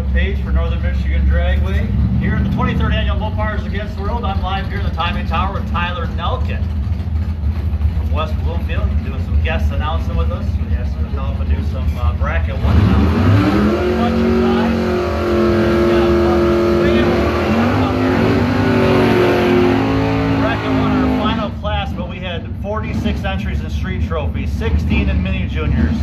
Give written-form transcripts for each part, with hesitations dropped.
Facebook page for Northern Michigan Dragway. Here at the 23rd Annual Mopars Against the World, I'm live here in the timing tower with Tyler Nelkin from West Bloomfield, doing some guest announcing with us. We asked him to come up and do some bracket one announcement. Bunch of guys. Bracket one, our final class, but we had 46 entries in street trophies, 16 in mini juniors.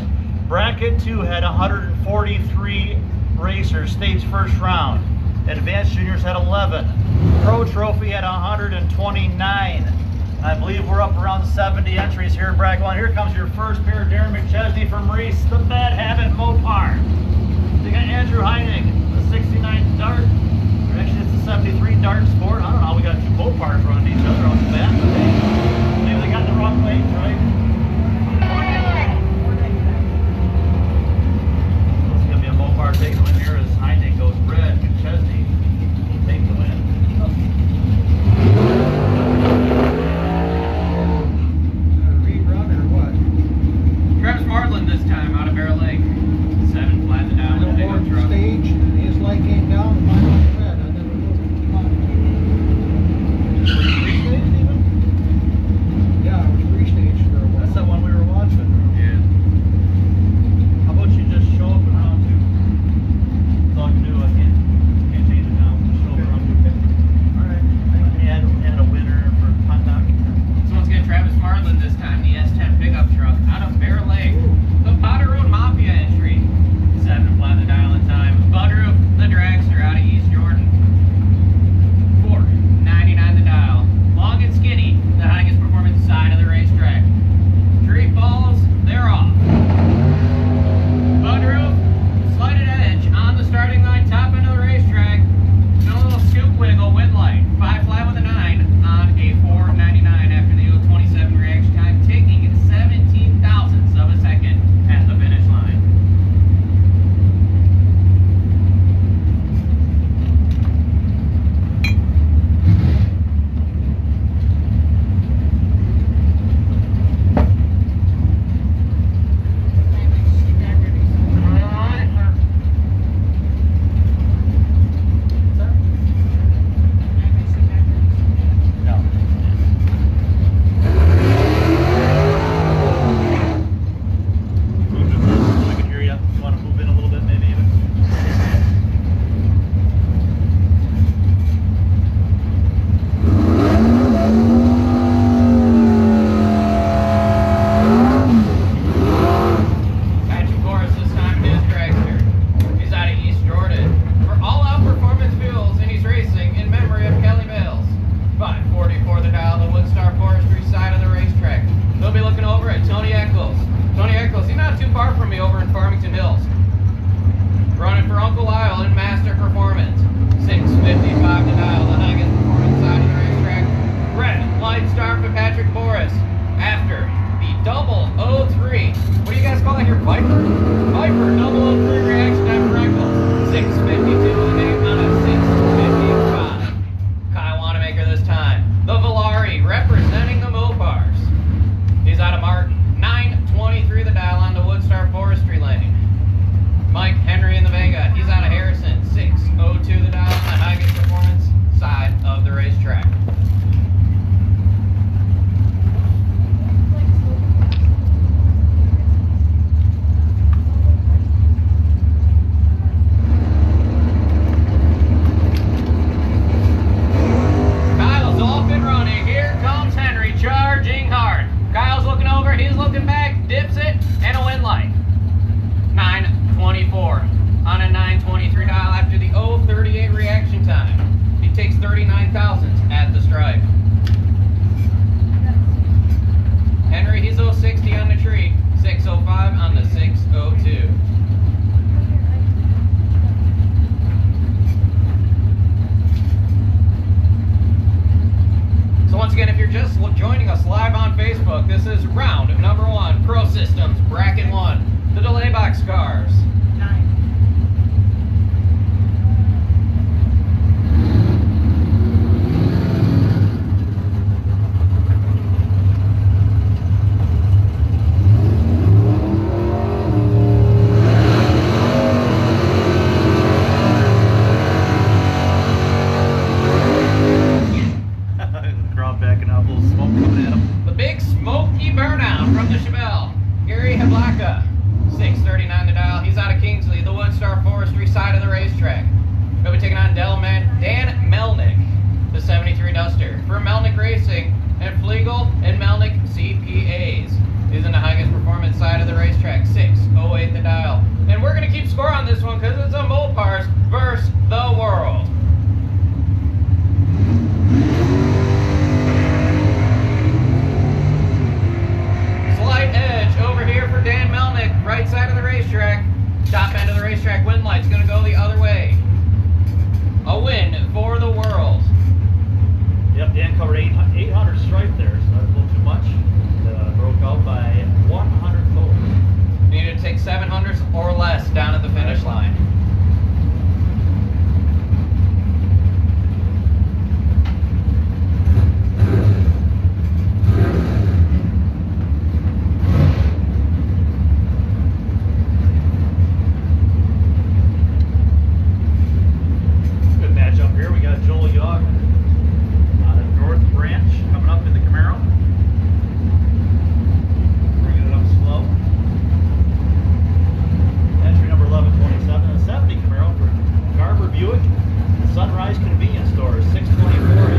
Bracket 2 had 143 racers, stage first round. Advanced juniors had 11. Pro trophy had 129. I believe we're up around 70 entries here in bracket 1. Here comes your first pair, Darren McChesney from Reese, the Bad Habit Mopar. You got Andrew Heining, the 69 Dart. Actually, it's a 73 Dart Sport. I don't know how we got two Mopars running each other off the bat today. Maybe they got the wrong weight, right? Taking the win here as Heining goes red. McChesney will take the win. Reed run or what? Travis Martland this time out of Bear Lake. 7 flat to down. No more stage. His light came down and mine went red. I never looked. Was it three stage even? Yeah, it was three stage for a while. That's the one we were watching. Yeah. How about you just show up in round 2? That's all I can do. I can't change it now. Just show up in round 2. Alright. And a winner for contact. So once again, Travis Martland this time, the S10 pickup truck out of Bear Lake. The Potter Road Mafia entry. 7 flat the dial in time. Bud Roof, the dragster out of East Jordan. 4.99 the dial. Long and skinny, the highest performance side of the racetrack. Tree falls, they're off. Bud Roof, slighted edge on the starting line, top end of the racetrack. And a little scoop wiggle, wind light. 5 flat with a 9 on a 4.99 after the 0.27 reaction time, taking 17 thousandths of a second at the finish line. He's out of Kingsley, the Woodstar Forestry side of the racetrack. He'll be taking on Dan Melnick, the 73 Duster. For Melnick Racing and Flegel and Melnick CPAs. He's in the highest performance side of the racetrack, 608 the dial. And we're going to keep score on this one because it's a Mopars versus the world. Slight edge over here for Dan Melnick, right side of the racetrack. Top end of the racetrack, wind light's going to go the other way. A win for the world. Yep, Dan covered 800 stripe there, so that's a little too much. Broke out by 100 total. Needed to take 700s or less down at the finish line. Good matchup here. We got Joel Young out of North Branch coming up in the Camaro. Bringing it up slow. Entry number 1127, a 70 Camaro for Garber Buick, Sunrise Convenience Store, 624 in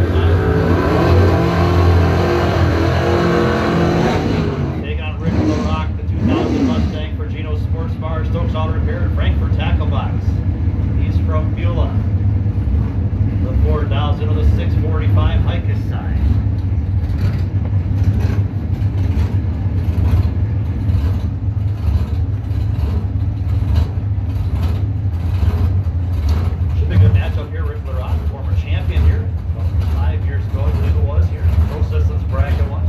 Take on Rick LaRock, the 2000 Mustang for Gino Sports Bar, Stokes Auto Repair, and Frankfurt Tackle Box. He's from Beulah. The Ford dials into the 645 Hikes side. Should be a good matchup here. Rick LaRock, former champion here, about 5 years ago, I believe it was here. Pro Systems bracket one.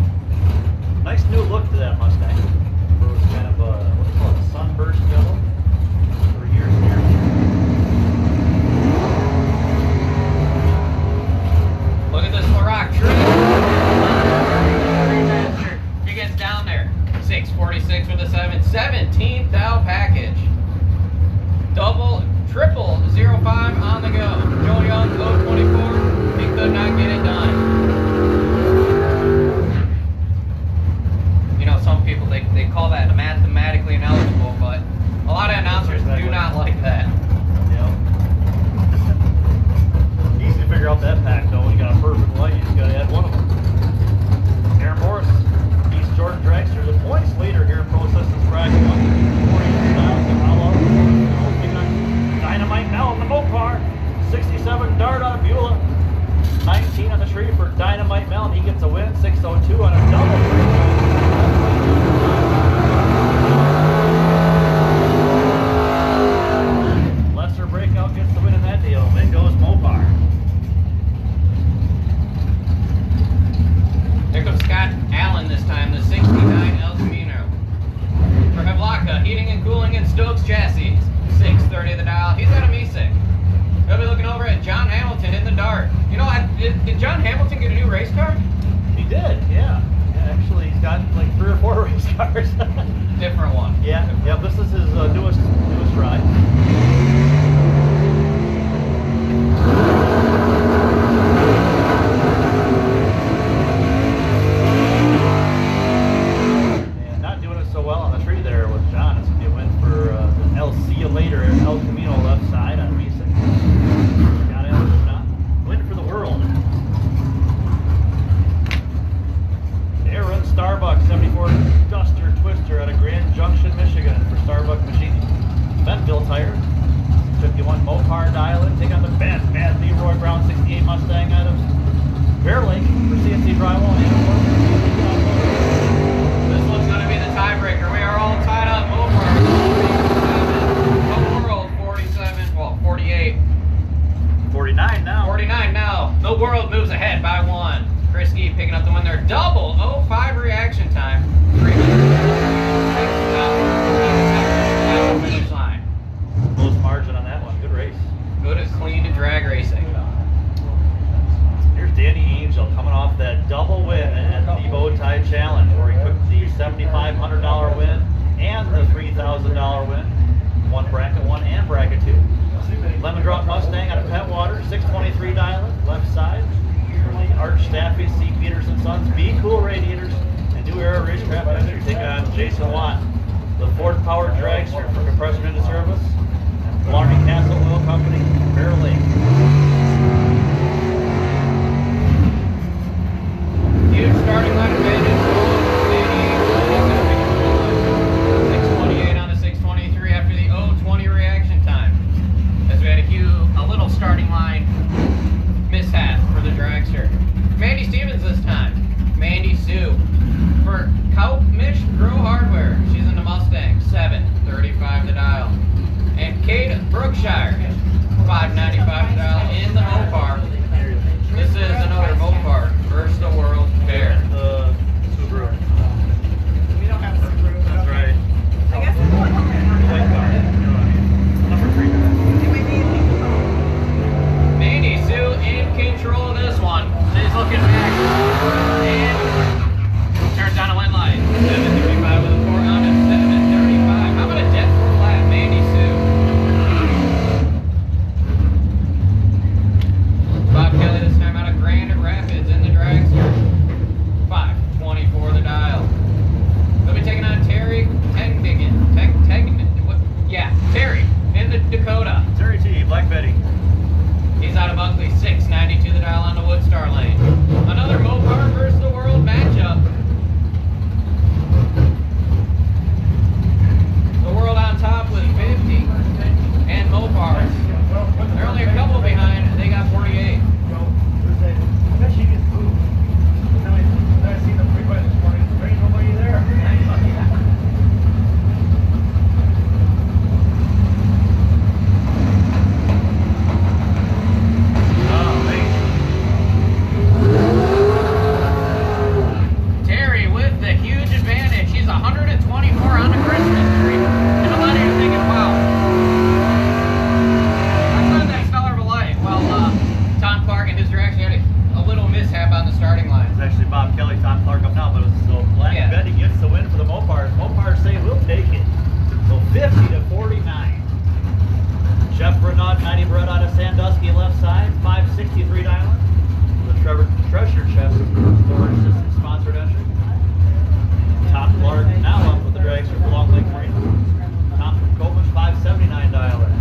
Nice new look to that Mustang. It was kind of a, what do you call it, sunburst yellow for years and years. Look at this LaRock trim. He gets down there. 646 with a 17th thou package. Triple 05 on the go. Joel Young, 024. He could not get it done. You know, some people, they call that mathematically ineligible, but a lot of announcers do not like that. Easy to figure out that pack though. When you got a perfect light, you just got to add one of them. Aaron Morris, East Jordan Dragster, the points leader here in Pro Systems bracket 143,000. Dynamite Mel in the Mopar, 67 Dart out of Beulah, 19 on the tree for Dynamite Mel, and he gets a win. 602 on a double. Lesser Breakout gets the win in that deal. Then goes Mopar. There comes Scott Allen this time, the 69 El Camino. For Hevlaka, heating and cooling in Stokes chassis, 630 the dial. He's got a Misek. He'll be looking over at John Hamilton in the Dart. You know, did John Hamilton get a new race car? He did, yeah. Actually, he's got like 3 or 4 race cars. Different one. Yeah, this is his newest ride. And not doing it so well on the tree there with John. It's going to be a win for the El See You Later El Camino left side on Mesa. Got it, John. Win for the world. Aaron Starbuck, 74 Duster Twister out of Grand Junction, Michigan for Starbuck Machining. Bentville Tire, 51 Mopar dial-in. Take on the bad Leroy Brown 68 Mustang out of Bear Lake for CNC Drywall and This one's going to be the tiebreaker. We are all tied up. Mopar 47. The world 47. Well, 48. 49 now. 49 now. The world moves ahead by 1. Krisky picking up the win there. Double 05 reaction time. 300 finish line. Close margin on that one. Good race. Good and clean to drag racing. Here's Danny Angel coming off that double win at the Bow Tie Challenge, where he took the $7,500 win and the $3,000 win. Won bracket 1 and bracket 2. Lemon Drop Mustang out of Pentwater, 623 dial-in, left side. Art Staffy, C. Peterson Sons, Be Cool Radiators, and New Era Racecraft Venture taking on Jason Watt. The Ford Powered Dragster for Compressor Industry Cade Brookshire, $5.95 in the Mopar. This is another Mopar versus the World Fair. Subaru. We don't have Subaru. That's right. I guess it's one White car. Number 3. Mandy Sue in control of this one. She's looking back and turns on a win light. 7:35 with a 4 on a 7:35. How about a dead 4 lap, Mandy Sue? Bob Kelly this time out of Grand Rapids in the dragster. 5:24 the dial. They'll be taking on Terry Terry in the Dakota. Terry T, Black Betty. He's out of Ugly, 692 the dial on the Woodstar lane. Another Mopar versus the World matchup. The World on top with 50, and Mopars. They're only a couple behind. They got 48. Terry with the huge advantage. She's 124 on the Christmas tree. And a lot of you are thinking, wow, that's not that stellar of a light. Well, Tom Clark and his direction had a little mishap on the starting line. It's actually Bob Kelly, Tom Clark up now, but it's so Black Yeah. Betty gets the win for the Mopars. Mopars say we'll take it. So 50-49. Jeff Bernard, 90 Brett out of Sandusky left side, 563 dialing. The Treasure Chest storage system sponsored entry. Tom Clark now up with the dragster for Long Lake Marine. Tom from Copeland, 579 dialing.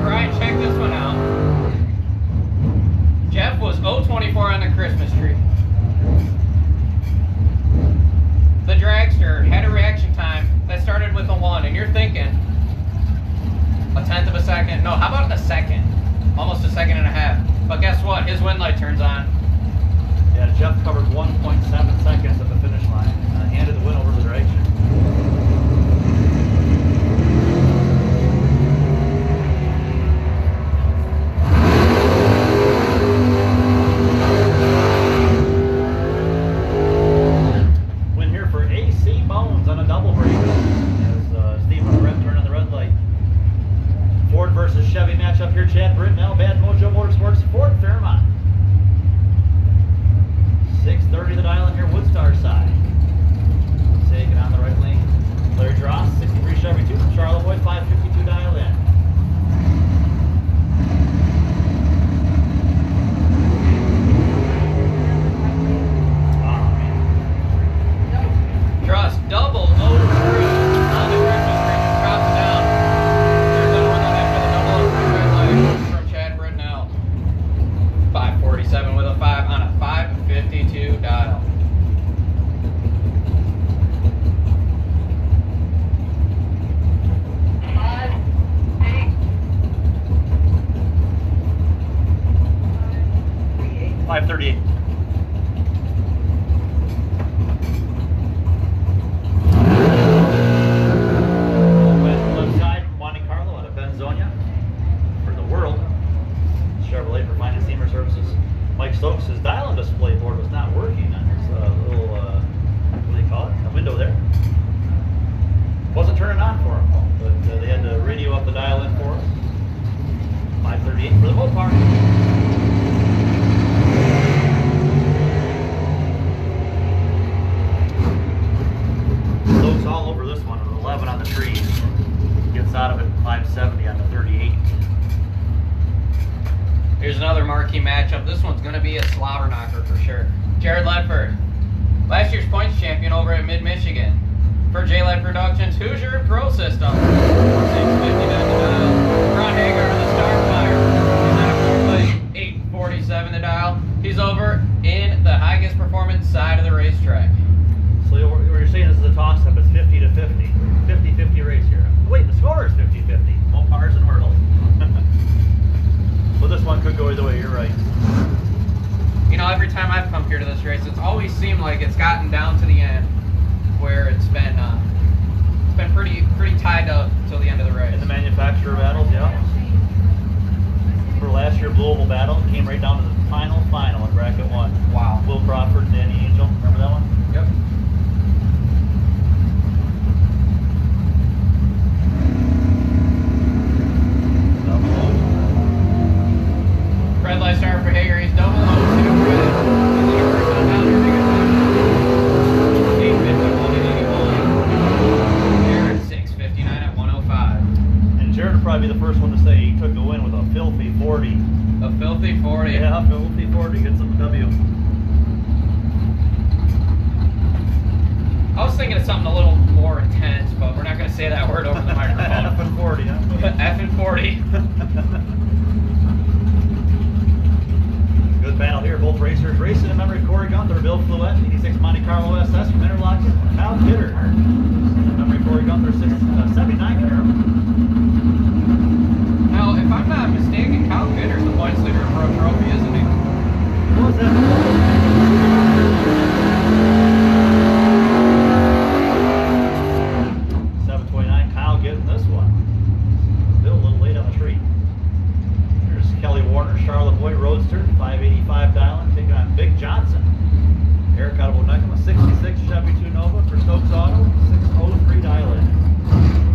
Brian, check this one out. Jeff was 024 on the Christmas tree. The dragster had a reaction time that started with a 1, and you're thinking, a tenth of a second? No, how about a second? Almost a second and a half. But guess what? His win light turns on. Yeah, Jeff covered 1.7 seconds at the finish line. Handed the win over to the dragster. Win here for AC Bones on a double break. As Steve on the red turn on the red light. Ford versus Chevy matchup here. Chad Brittenell, Bad Mojo Motorsports, Ford Fairmont. 630 the dial in here, Woodstar side. Taking on the right lane. Larry Dross, 63 Chevy 2 from Charlevoix, 552 dial in. Trust double 0 on the Christmas tree. Just drops it down. There's another one after the double 0 red light from Chad Brittenell. 547 with a 5 on a 552 dial. $538. Left side, Monte Carlo out of Benzonia for the World. Chevrolet for Finance Steamer Services. Mike Stokes' dial and display board was not working on his little, what do they call it? A window there. Wasn't turning on for him, but they had to radio up the dial in for us. 538 for the Mopar. Stokes all over this one with 11 on the tree. Gets out of it 570 on the 38. Here's another marquee matchup. This one's going to be a slobber knocker for sure. Jared Ledford, last year's points champion over at Mid-Michigan. For J-Led Productions, Hoosier Pro System. 650 down the dial. Ron Hagar on the Starfire. He's out of fourth place, 847 the dial. He's over in the highest performance side of the racetrack. So what you're saying, this is a toss-up. It's 50-50. 50-50 race here. Wait, the score is 50-50. Mopars and hurdles. Well, this one could go either way, you're right. You know, every time I've come here to this race, it's always seemed like it's gotten down to the end where it's been pretty tied up till the end of the race. In the manufacturer battles, yeah. For last year's Louisville battle, it came right down to the final in bracket 1. Wow. Will Crawford and Danny Angel, remember that one? Yep. Red light start for Hager. He's double low to the red. He's in the first one down here. Big time. 8:51 at 81. Jared 6:59 at 105. And Jared would probably be the first one to say he took the win with a filthy 40. A filthy 40. Yeah, filthy 40 gets him the W. I was thinking of something a little more intense, but we're not going to say that word over the microphone. F and 40, huh? F and 40. Good battle here. Both racers racing in memory of Corey Gunther, Bill Fluette, 86 Monte Carlo SS from Interlochen, Kyle Kidder. In memory of Corey Gunther, 79 Camaro. Now, if I'm not mistaken, Kyle Kidder's the points leader in Pro Trophy, isn't he? What was that? 729. Kyle getting this one. Bill a little late on the tree. There's Kelly Warner, Charlotte Boy Roadster, 585 dialing, taking on Big Johnson. Eric out of Onekama, 66 Chevy 2 Nova for Stokes Auto, 603 dialing.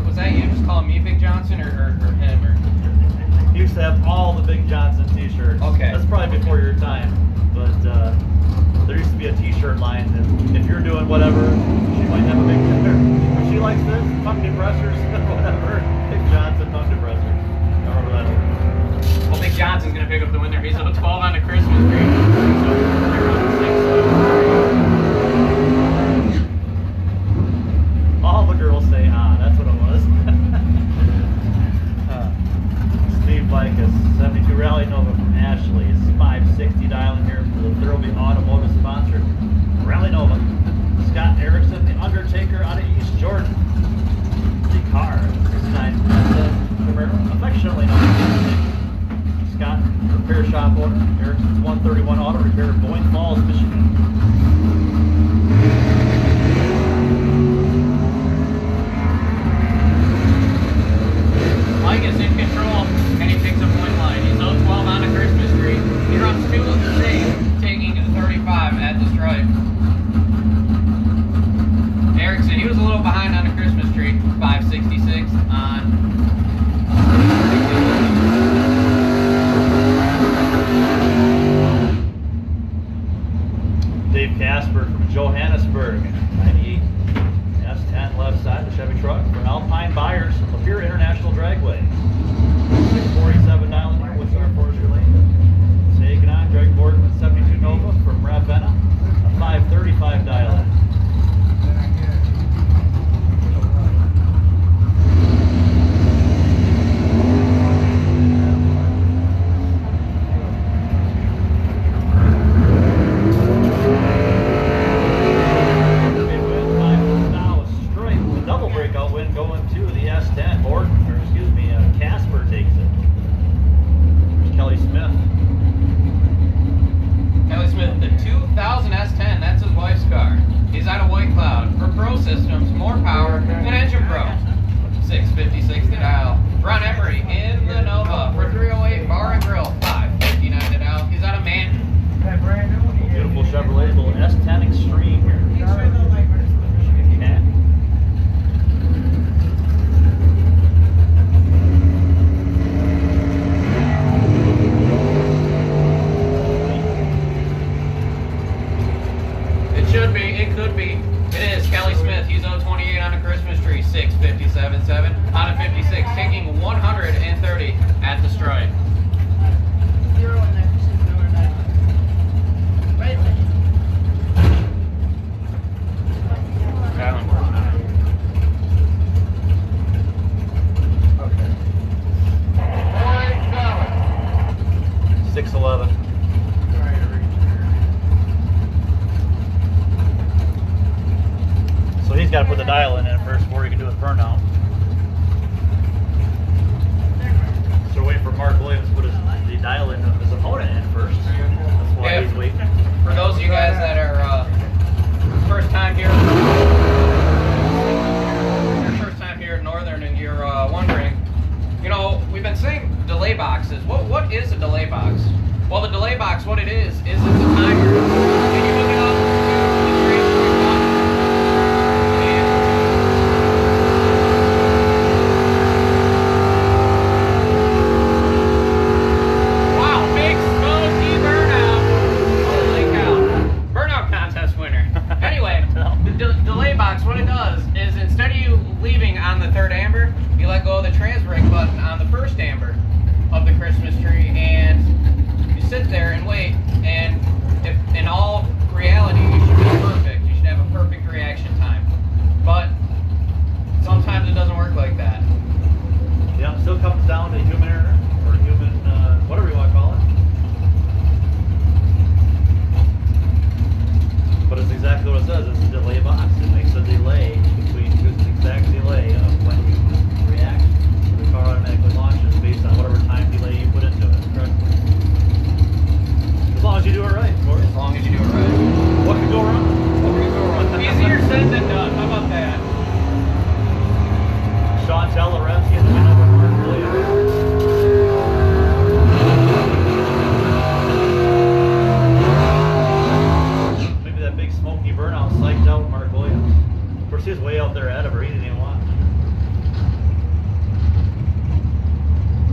Was that you just calling me Big Johnson or him? Or? He used to have all the Big Johnson t-shirts. Okay. That's probably before your time. But there used to be a t-shirt line that if you're doing whatever, she might have a big t-shirt. If she likes this, tongue depressors, whatever, Big Johnson tongue depressors. I remember that. Well, Big Johnson's going to pick up the win there. He's up 12 on the Christmas tree. All the girls say, ah, that's what it was. Steve Vikas, 72 Rally Nova from Ashley, is 560 dialing here for the Thurlby Automotive sponsor. Rally Nova. Scott Erickson, the Undertaker out of East Jordan. The car, 69 Camaro, affectionately known as Scott, repair shop owner. Erickson's 131 Auto Repair, Boyne Falls, Michigan. Mike is in control, and he picks up one line. He's 0-12 on the Christmas tree. He drops 2 of the same, taking 35 at the stripe. Erickson, he was a little behind on the Christmas tree, 566 on. Dave Casper from Johannesburg, 98 S10 left side, the Chevy truck for Alpine Buyers, Lapeer International Dragway. 647 dialing here with our Forestry Lane. Taking on Greg Boardman, 72 Nova from Ravenna, a 535 dialing. Casper takes it. There's Kelly Smith. Kelly Smith, the 2000 S10, that's his wife's car. He's out of White Cloud. For Pro Systems, more power than Engine Pro. 656 to dial. Ron Emery in the Nova for 308 Bar and Grill. 559 to dial. He's out of Manton. Beautiful Chevrolet, little S10 Extreme here. It could be. It is Kelly Smith. He's 028 on a Christmas tree. 657.7 on a 56, taking 130 at the stripe. 0 in there. Right. Okay. 611. So he's got got to put the dial in first before you can do his burnout. So we're waiting for Mark Williams to put the dial in of his opponent in first. That's why he's waiting. For those of you guys that are first time here in Northern and you're wondering, you know, we've been saying delay boxes. What is a delay box? Well, the delay box, what it is it's a timer, and you hook it up to the transfer button. Wow, big smoky burnout! Holy cow! Burnout contest winner. Anyway, the delay box, what it does is instead of you leaving on the third amber, you let go of the trans brake button on the first amber of the Christmas tree, and you sit there and wait, and if in all reality you should be perfect. You should have a perfect reaction time. But sometimes it doesn't work like that. Yeah, it still comes down to human error, or human, whatever you want to call it. But it's exactly what it says. It's a delay box. It makes a delay between the exact delay of when you react. The car automatically launches based on whatever time delay you put into it. Correct? As long as you do it right, of course. As long as you do it right. What could go wrong? What could go wrong? Easier said than done. How about that? Chantel Lorenzi and the win over Mark Williams. Maybe that big smoky burnout psyched out Mark Williams. Of course, he was way out there ahead of her. He didn't even watch.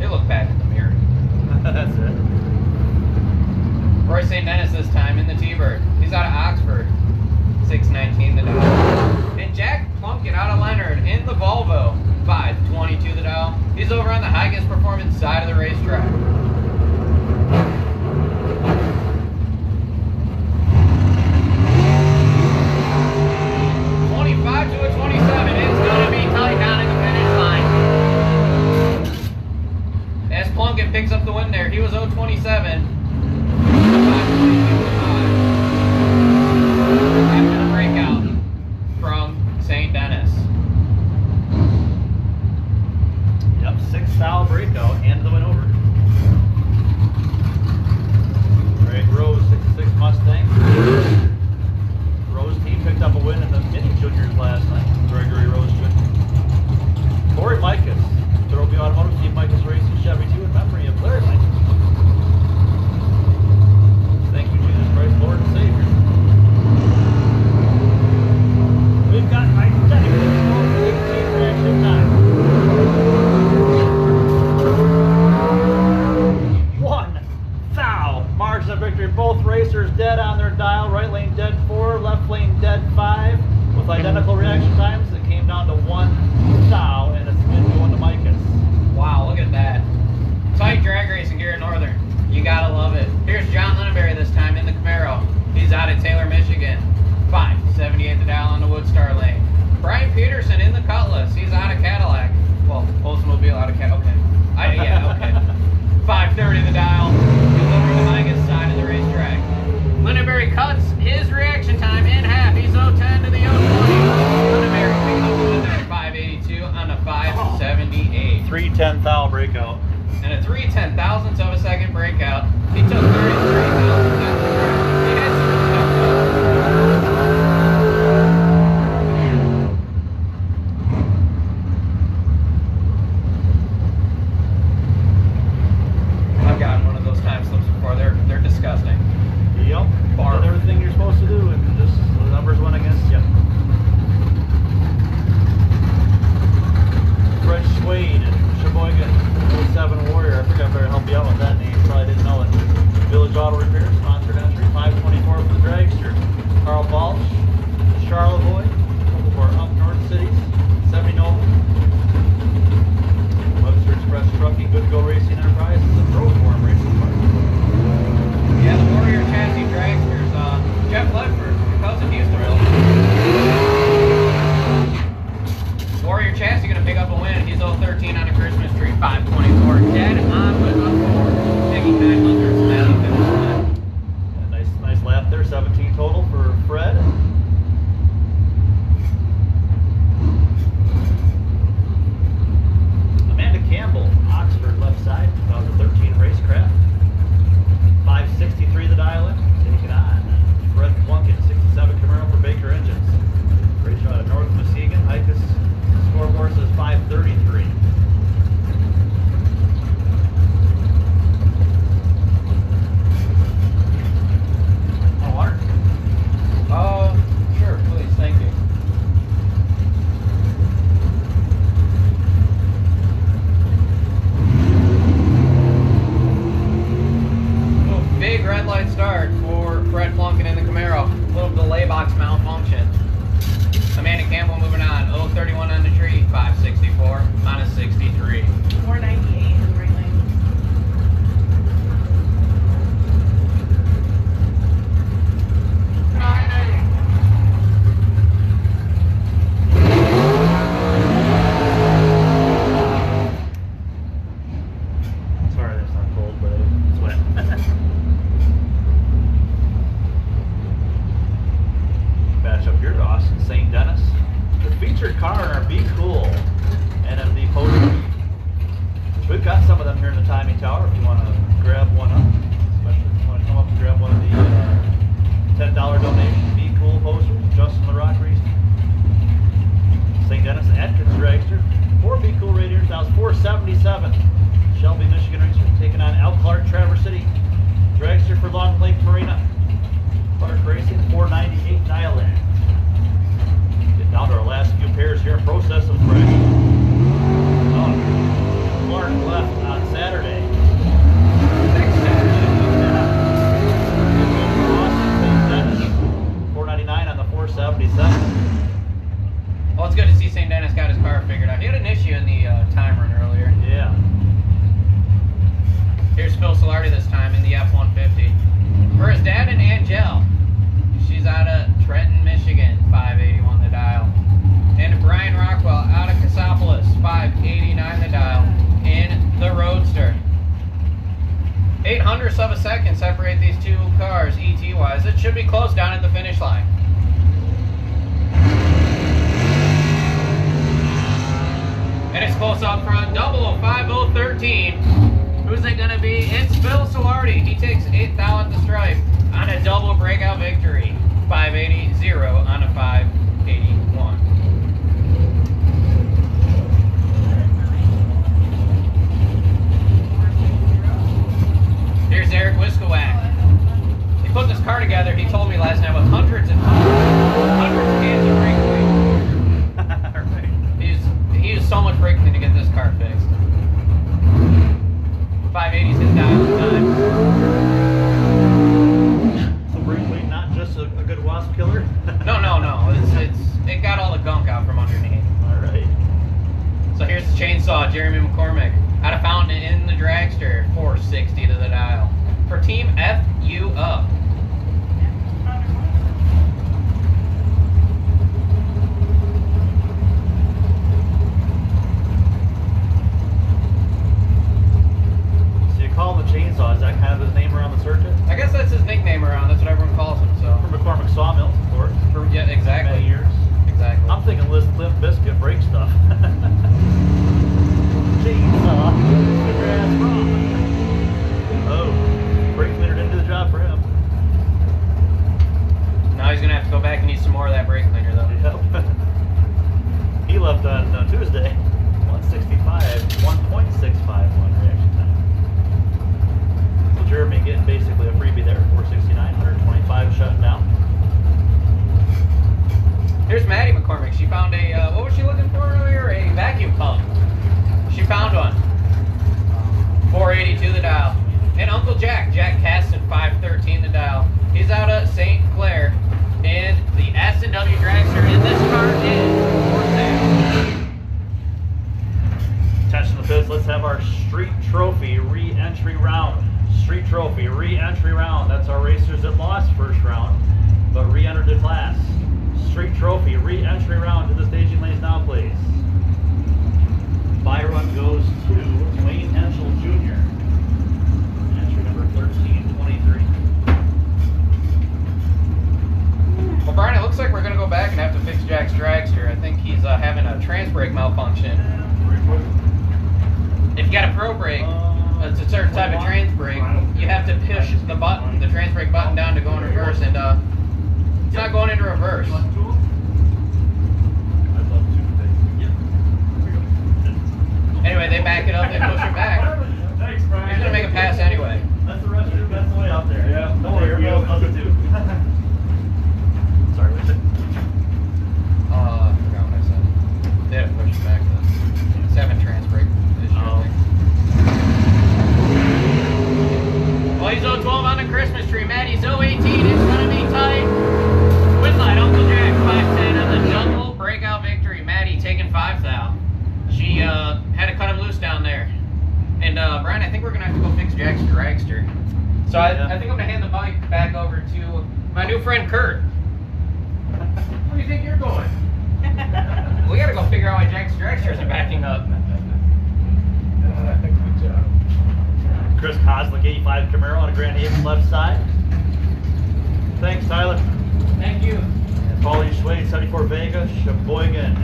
They look back at the mirror. That's it. Roy St. Dennis this time in the T-Bird. He's out of Oxford. 619 the dial. And Jack Plunkett out of Leonard in the Volvo. 522 the dial. He's over on the highest performance side of the racetrack. To a 27, it's gonna be tight down in the finish line. As Plunkett picks up the win there, he was 027. After the breakout from St. Dennis. Yep, 6-style breakout and the win over. Greg Rose, 66 Mustang. Rose team picked up a win in the mini juniors last night. Gregory Rose Jr. Corey Mikas, Trophy Automotive Team Mikas Racing Chevy 2 in memory of Larry Mikas. Thank you, Jesus Christ, Lord and Savior. We've got identical 18 reaction time. 1 foul. Margin of victory. Both racers dead on their dial. Right lane dead 4, left lane dead 5. With identical reaction times, it came down to 1 foul, and it's been going to Mikas. Wow, look at that. Tight drag racing here in Northern. You gotta love it. Here's John Lindenberry this time in the Camaro. He's out of Taylor, Michigan. 578 the dial on the Woodstar lane. Brian Peterson in the Cutlass. He's out of Cadillac. Well, Oldsmobile out of Cadillac. Okay. Yeah, okay. 530 the dial. He's over the Mikas side of the racetrack. Lindenberry cuts his reaction time in half. He's 010 to the 020. Lindenberry picking up the win there. 582 on the 578. 310 foul breakout. And a 3/10 thousandths of a second breakout. He took 33 thousandths off the track. He had some I've gotten one of those time slips before. They're disgusting. Yep. Did everything you're supposed to do, and just the numbers went against you. Fred Schwade and Sheboygan 07 Warrior. I think I better help you out with that. your car in our Be Cool NMD posters. We've got some of them here in the timing tower if you want to grab one up. Especially if you want to come up and grab one of the $10 donation Be Cool posters. Justin the Rock Reese. St. Dennis Atkins Dragster. 4 Be Cool radiators. That was $477. Shelby, Michigan Racer taking on Al Clark, Traverse City. Dragster for Long Lake Marina. Clark Racing, $498 Dialect. Get down to our last few pairs here in process of fresh. Clark left on Saturday. Next Saturday. $499 on the 477. Well, it's good to see St. Dennis got his car figured out. He had an issue in the time run earlier. Yeah. Here's Phil Solardi this time in the F-150. For his dad and Angel. She's out of Trenton, Michigan, 581 the dial. And Brian Rockwell out of Cassopolis, 589 the dial in the Roadster. 800ths of a second separate these two cars ET-wise. It should be close down at the finish line. And it's close up front, 005013. Who's it gonna be? It's Phil Solardi. He takes 8th out at the stripe on a double breakout victory. 580 on a 581. Here's Eric Wiskowak. He put this car together, he told me last night, with hundreds and hundreds of cans of brake clean. Right. He used so much brake clean to get this car fixed. 580's his dial time. So brake clean, not just a good wasp killer? No. It got all the gunk out from underneath. Alright. So here's the chainsaw, Jeremy McCormick. Out of Fountain in the Dragster, 460 to the dial. For Team FU Up. So you call him the chainsaw, is that kind of his name around the circuit? I guess that's his nickname around, that's what everyone calls him, so. From McCormick Sawmills, of course. For, yeah, exactly. Many years. Exactly. I'm thinking Limp Biscuit brake stuff. Chainsaw. Oh, brake cleaner didn't do the job for him. Now he's gonna have to go back and use some more of that brake cleaner though. Yep. He left on Tuesday. 165, 1.651 reaction time. So Jeremy getting basically a freebie there. 469, 125 shutting down. Here's Maddie McCormick. She found a, what was she looking for earlier? A vacuum pump. She found one. 482 the dial. And Uncle Jack Caston, 513 the dial. He's out of St. Clair. And the S&W Dragster in this car is for sale. Attention to the pits, let's have our Street Trophy re-entry round. Street Trophy re-entry round. That's our racers that lost first round, but re-entered the class. Street Trophy re-entry round to the staging lanes now, please. By run goes to Wayne Henschel Jr. Entry number 1323. Well, Brian, it looks like we're going to go back and have to fix Jack's Dragster. I think he's having a trans brake malfunction. If you got a pro brake, it's a certain type of trans brake, you have to push the button, the trans brake button down to go in reverse, and it's not going into reverse. Anyway, they back it up, they push it back. Thanks, Brian. He's going to make a pass anyway. That's the restroom, that's the way out there. Yeah. Don't worry, everybody else does it too. Sorry, what's it? I forgot what I said. They had to push it back though. It's having trans brake issue, I think. Well, he's 012 on the Christmas tree. Maddie's 018. It's going to be tight. With light, Uncle Jack, 510 on the double breakout victory. Maddie taking 5th out. She had to cut him loose down there. And Brian, I think we're going to have to go fix Jack's Dragster. So I think I'm going to hand the bike back over to my new friend Kurt. Where do you think you're going? We got to go figure out why Jack's Dragster isn't backing up. Good job. Chris Kozlik, 85 Camaro on a Grand Haven left side. Thanks, Tyler. Thank you. And Paulie Schwade, 74 Vega, Sheboygan.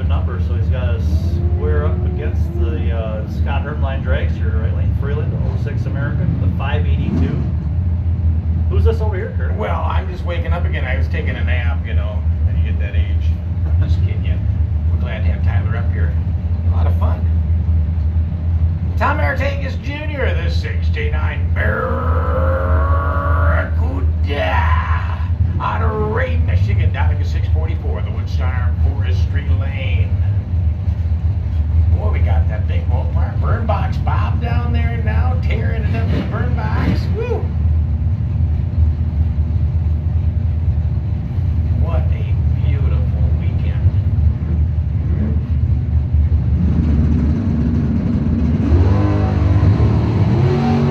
even number, so he's got to square up against the Scott Hermline dragster, right? Lane Freeland, 06 American, the 582. Who's this over here, Kurt? Well, I'm just waking up again. I was taking a nap, you know, when you get that age. Just kidding you. We're glad to have Tyler up here. A lot of fun. Tom Artagas Jr., the 69 Barracuda, out of Ray, Michigan, down to 644, the Woodstock Forest Street Lane. Boy, we got that big Mopar burn box Bob down there now, tearing it up in the burn box. Woo! What a beautiful weekend.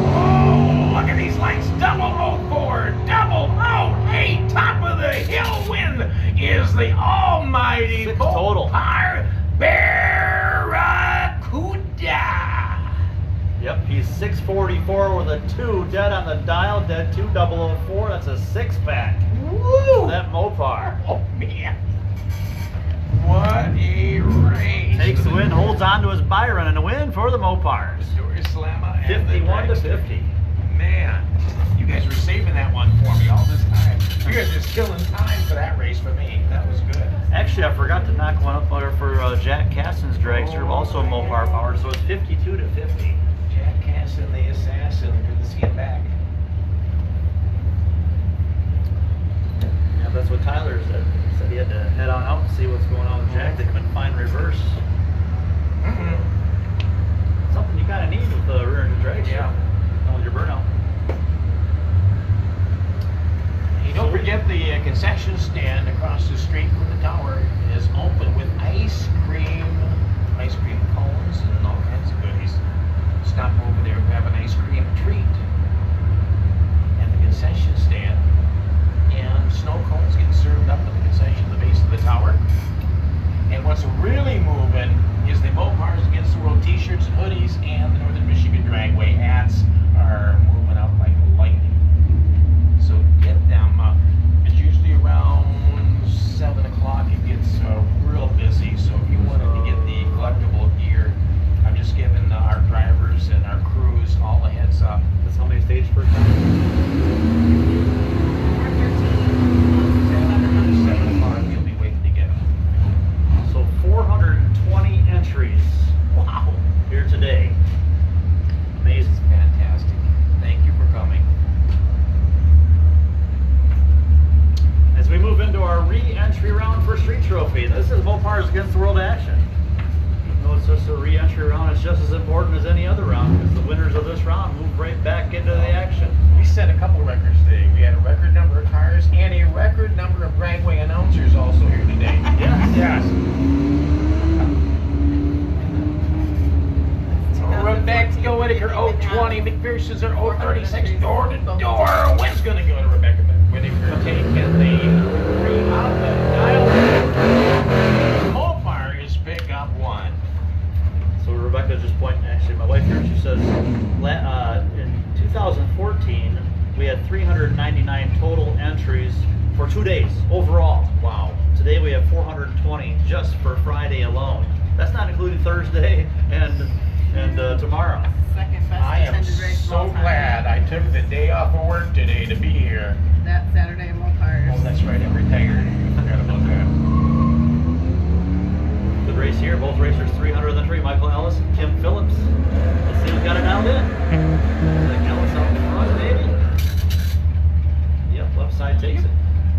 Oh, look at these lights. 004, 008, top of the hill win is the almighty 6 total. Mopar Barracuda. Yep, he's 644 with a 2 dead on the dial, dead 2004. That's a 6-pack. Woo! That Mopar. Oh, man. What a race. Takes the win, holds on to his Byron, and a win for the Mopars. Dory Slamma and the 51 to dragster. 50. Man, you guys were saving that one for me all this time. You guys just killing time for that race for me. That was good. Actually, I forgot to knock one up there for Jack Caston's dragster, Oh, also Mopar powered, so it's 52 to 50. Jack Caston, the assassin. Good to see him back. Yeah, that's what Tyler said. He said he had to head on out and see what's going on with Jack. They couldn't find reverse. Something you kind of need with the rear engine dragster. Yeah. Hold your burnout. Hey, don't forget the concession stand across the street from the tower is open with ice cream cones and all kinds of goodies. Stop over there and grab an ice cream treat at the concession stand. And snow cones getting served up at the concession at the base of the tower. And what's really moving is the Mopars Against the World t-shirts and hoodies, and the Northern Michigan Dragway hats are moving out like lightning. So get them. It's usually around 7 o'clock. It gets real busy. So if you wanted to get the collectible gear, I'm just giving our drivers and our crews all a heads up. That's how many stages per time? 7 o'clock, you'll be waiting to get them. So 420 entries. Wow. Here today. Amazing. Fantastic. Thank you for coming. As we move into our re-entry round for Street Trophy, this is Mopars Against the World action. Even though it's just a re-entry round, it's just as important as any other round, because the winners of this round move right back into the action. We set a couple records today. We had a record number of cars and a record number of Dragway announcers also here today. Yes. Yes. Rebecca Whittaker, 020. McPherson's are 036. Door to door. When's going to go to Rebecca Whittaker? Taking the 3 out the dial. Mopar is pick up 1. So Rebecca just pointing, actually my wife here, she says in 2014 we had 399 total entries for 2 days overall. Wow. Today we have 420 just for Friday alone. That's not including Thursday and tomorrow. Second best I am attended race of all so time. glad I took the day off of work today to be here. That Saturday in Mopars. Oh, that's right, I'm retired. Forgot about that. Good race here. Both racers 300th entry. Michael Ellis and Kim Phillips. Let's see who's got it dialed in. Like Ellis out in front, baby. Yep, left side takes it.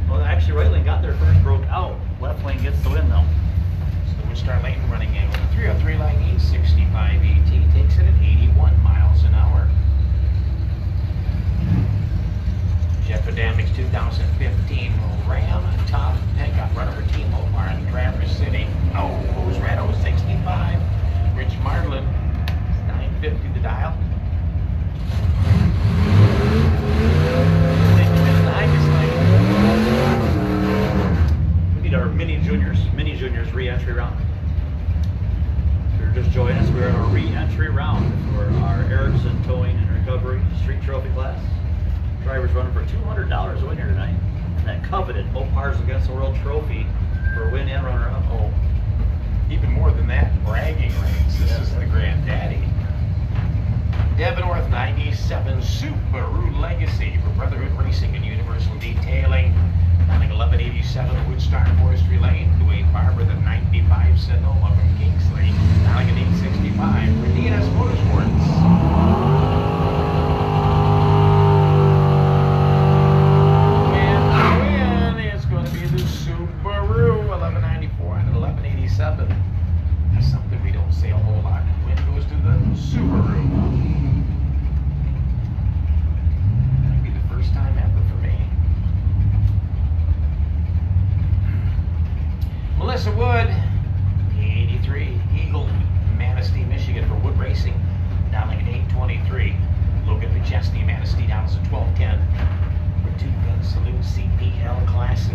Well, actually, right lane got there first, broke out. Left lane gets the win, though. So the Winstar Lane running angle. The 303 line 865 AT takes it at 81 miles an hour. Jeff Adamic's 2015 Ram Top Pickup run over Team Mopar in Traverse City. Oh, who's red? 065. Rich Marlin, 950 the dial. Then you in the highest lane. We need our mini juniors re-entry round. If you're just joining us, we're in our re-entry round for our Erickson Towing and Recovery Street Trophy class. Drivers running for $200 a win here tonight. And that coveted Mopars Against the World Trophy for win and runner-up. Oh, even more than that, bragging rights. This is the granddaddy. Devon North 97 Subaru Legacy for Brotherhood Racing and Universal Detailing. Dialing 1187 Woodstock Forestry Lane. Dwayne Barber, the 95 Sonoma from Kingsley. Dialing at 865 for DNS Motorsports. The Subaru 1194 and 1187. That's something we don't say a whole lot. Win goes to the Subaru. That'll be the first time ever for me. Melissa Wood, 83 Eagle, Manistee, Michigan for Wood Racing. Dialing at 823. Logan McChesney, Manistee, down to 1210. For Two Gun Salute CPL classes.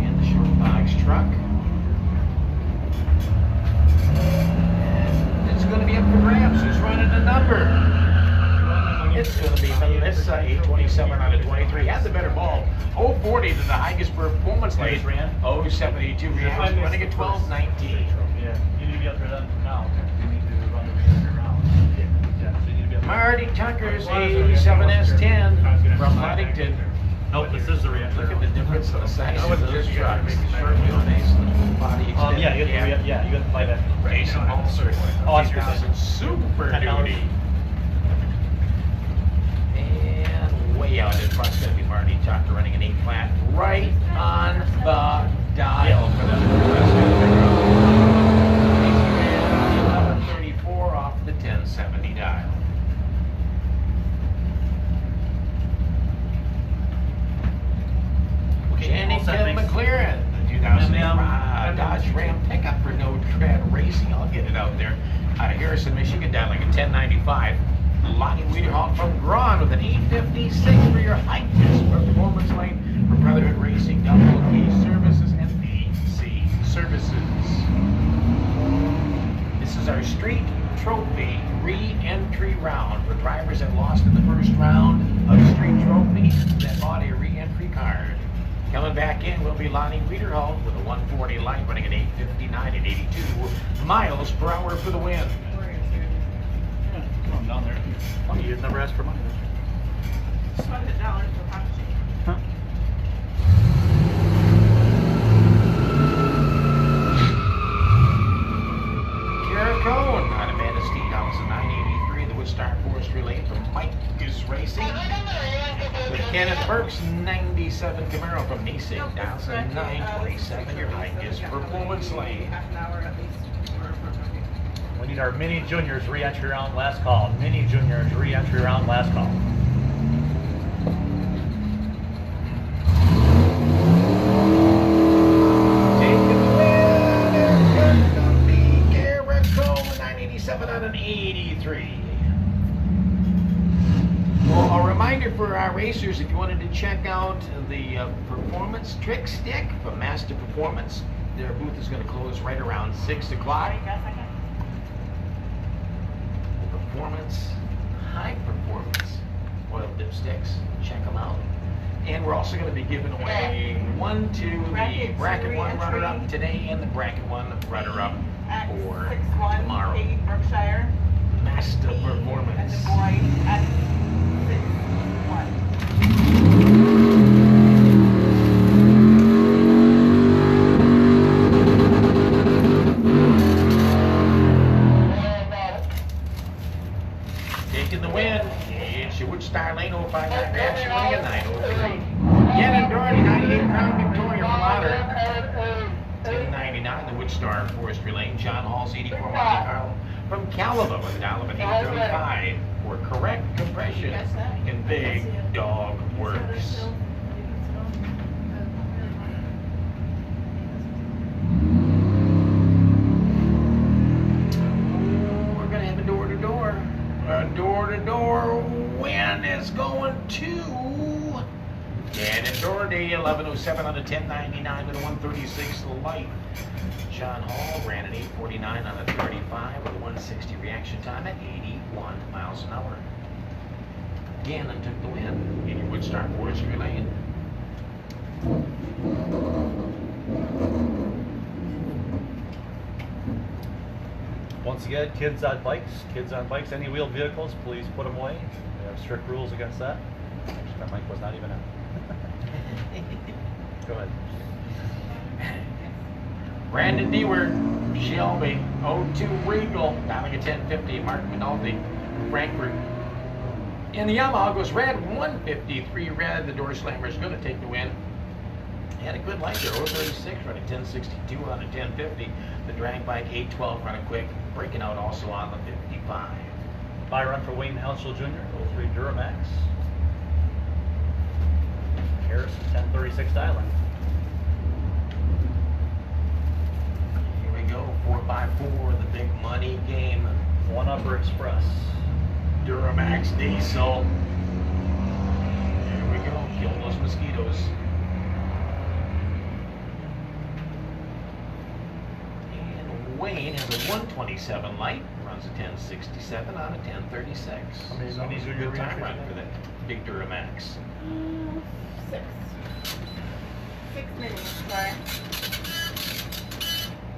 And the short box truck. And it's going to be up for grabs. Who's running the number? It's going to be Melissa, 827 out of 23. Has the better ball. 040 to the highest performance lane. 072 running at 1219. Yeah, you need to be up there then now. You need to run the re-entry round. Yeah, so you need to be up there. Marty Tucker's 87S10 from Ludington. Nope, this is the re-entry. Look at the difference in the size I of wouldn't those just trucks. make it Short wheelbase, full body extended. Yeah, you got to play that. Jason Holzer. Oh, that's good. 2000 Super Duty. And way out in front is going to be Marty Tucker running an 8 flat right on the dial for the 1134 off the 1070 dial. Shannington McLaren, the 2005 Dodge Ram pickup for No Tread Racing. I'll get it out there. Out of Harrison, Michigan, dialing at 1095. Lonnie Wiederhall from Braun with an 856 for your height test performance lane for Brotherhood Racing, WP Services, and BC Services. This is our street trophy re-entry round for drivers that lost in the first round of street trophy that bought a re-entry card. Coming back in will be Lonnie Wiederhall with a 140 light running at 859 and 82 miles per hour for the win. Yeah, come on down there. Funny, you'd never asked for money. Just $100 for packaging. Huh? Kara Cohn out of Manistee, down to 983, the Woodstock Forestry Lane for Mike is Racing. With Kenneth Burks, 97 Camaro from Nisig, down to 927, your height is performance lane. Half an hour at least. We need our mini juniors re-entry round last call. Mini juniors re-entry round last call. Taking the win, it's going to be Kara Cohn, 987 out of 83. Well, a reminder for our racers, if you wanted to check out the Performance Trick Stick from Master Performance, their booth is going to close right around 6 o'clock. Performance, high performance oil dipsticks. Check them out. And we're also going to be giving away one to the Bracket 1 runner-up today and the Bracket 1 runner-up for tomorrow. X61, Berkshire. Master And Performance. the boy X61. Taking the win, it's your Woodstock Lane 059 reaction winning at 903. Gannon Doherty, 98-pound Victoria from Otter. 1099, the Woodstock Forestry Lane. John Hall's 84 Monte Carlo from Calava with a dial of an 835 for correct compression in Big Dog Works. We're going to have a door-to-door. A door-to-door win is going to Gannon Doherty, 1107 on a 1099 with a 136 light. John Hall ran an 849 on a 35 with a 160 reaction time at 81 miles an hour. Gannon took the win in your Woodstock Forestry Lane. Once again, kids on bikes, any wheeled vehicles, please put them away. We have strict rules against that. Actually, my mic was not even on. Go ahead. Brandon Dewar, Shelby, 02 Regal, Dialing a 1050, Mark McNulty, Frankfurt. And the Yamaha goes red, 153 red. The door slammer is going to take the win. Had a good light there, 036 running 1062 on a 1050. The drag bike 812 running quick, breaking out also on the 55. By run for Wayne Hounsell Jr., 03 Duramax. Harrison 1036 dialing. Here we go, 4x4, the big money game. One Upper Express. Duramax diesel. Here we go, kill those mosquitoes. And Wayne has a 127 light, runs a 1067 on a 1036. How many So minis it's a are good you time entering run today? for that big Duramax. 6. 6 minis, sorry.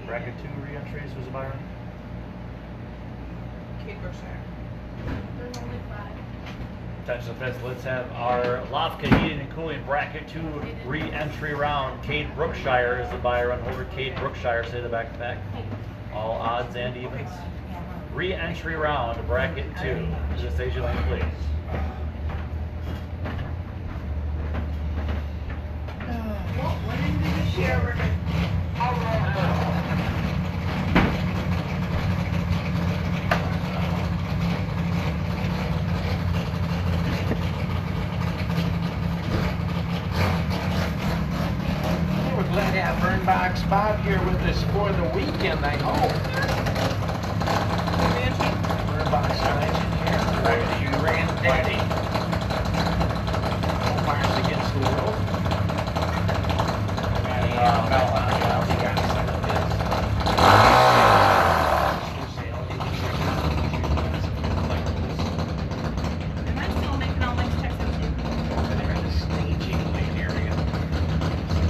Bracket 2 re-entries, who's a Byron? Kate Brookshire. There's only 5. Attention fans, let's have our Lofka Heating and Cooling Bracket 2 re-entry round. Cade Brookshire is the Byron holder. Cade Brookshire, say the back to back. All odds and evens. Re-entry round, Bracket 2. Just stage your lane, please. What did you share with me? We're glad to have Burnbox Bob here with us for the weekend, I hope. Burnbox engineer, right, you granddaddy. Mopars against the world. We got some of Am I still making all my checks out too? over there in the staging lane area.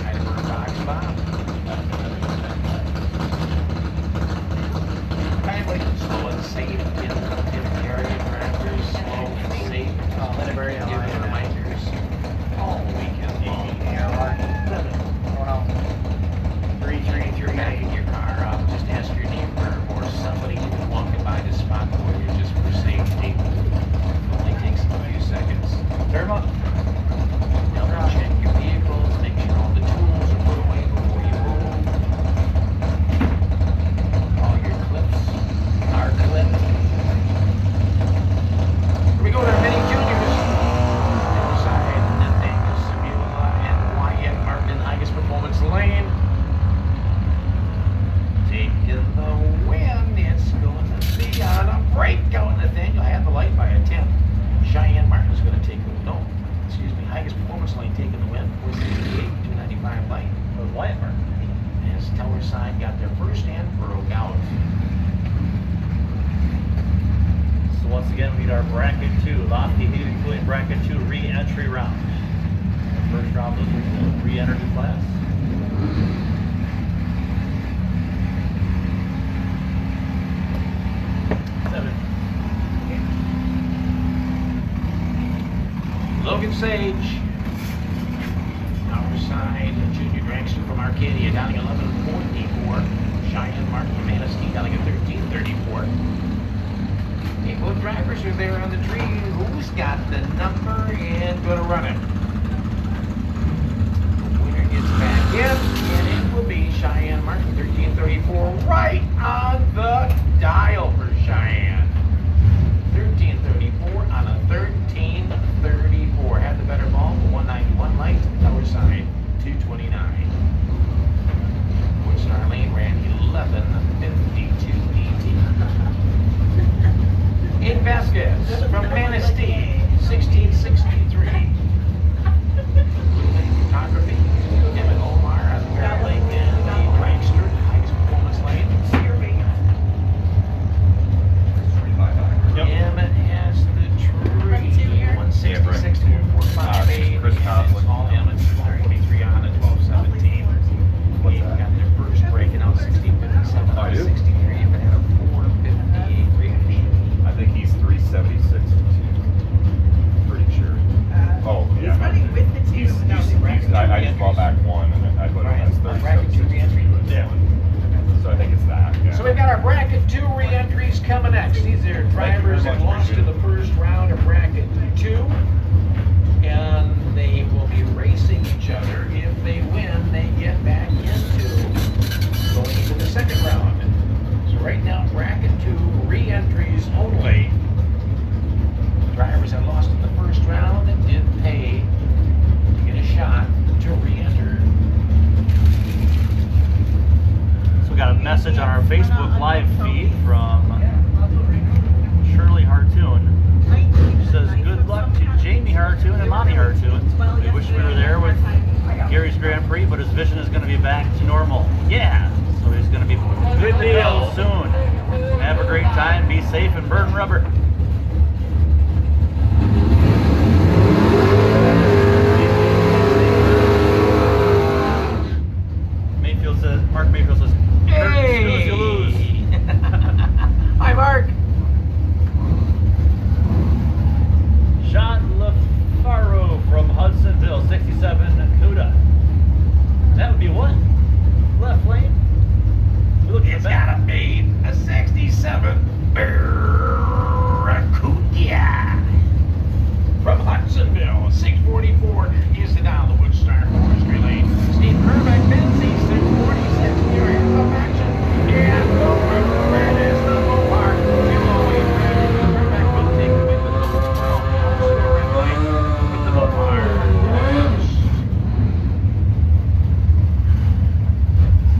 Right, Burnbox Bob. Kind of like slow and safe in different area tractors, slow and safe. Let it vary on Give mine. reminders all weekend long. You're backing your car up, just ask your neighbor or somebody who's walking by the spot for you just for safety. It only takes a few seconds. Fairmont. Double check your vehicles, make sure all the tools are put away before you move. All your clips are clipped. Here we go to our mini juniors. Outside, Nathaniel Simula and Wyatt Martin, Highest Performance Lane. Taking the win, it's going to be on a breakout. Nathaniel had the light by a 10. Cheyenne Martin's going to take the, no, excuse me, Highest Performance Lane taking the win. 468, 295 light. That was Wyatt Martin. As Tower Side got their first and broke out. So once again, we need our Bracket 2, Lofka Heating and Cooling Bracket 2 re-entry round. First round was the re-entered class. Logan Sage, Tower Side, Junior Dragster from Arcadia, down at 11:44. Cheyenne Martin from Manistee, down at 13:34. Hey, both drivers are there on the tree. Who's got the number and going to run it? The winner gets back in, and it will be Cheyenne Martin, 13:34, right on the dial for Cheyenne. 13:34 on a 13:34. Had the better ball for 191 light. Tower Side 229. Star Lane ran 11:52.18. Abe Vasquez from Manistee 16:63. Blue Lake Photography. Emmett Omar out of Bear Lake and the Dragster, Highest Performance Lane. I just brought back one, and I put it as Bracket 2 re-entry. Yeah. So I think it's that. Yeah. So we've got our bracket 2 re-entries coming next. These are drivers that lost to the first round of bracket 2. And they will be racing each other. If they win, they get back into going into the second round. So right now, bracket 2 re-entries only. Drivers that lost in the first round and did pay to get a shot to re-enter. So we got a message on our Facebook live feed from Shirley Hartoon. She says, good luck to Jamie Hartoon and Mommy Hartoon. We wish we were there with Gary's Grand Prix, but his vision is going to be back to normal. Yeah, so he's going to be good to go soon. Have a great time, be safe, and burn rubber. Mark Mayfield says, Hey! Snooze, you lose. Hi, Mark. Sean LaFaro from Hudsonville, 67 Cuda. That would be what? Left lane? We look at It's the back. gotta be a 67 Barracuda from Hudsonville. 644 is the dial of Woodstar Forestry Lane. Steve Kerbeck, Benzie, 646. Here is some action. And over red is the Mopar. Always red. Kerbeck will take the win with the Mopar. Also a red light with the Mopar.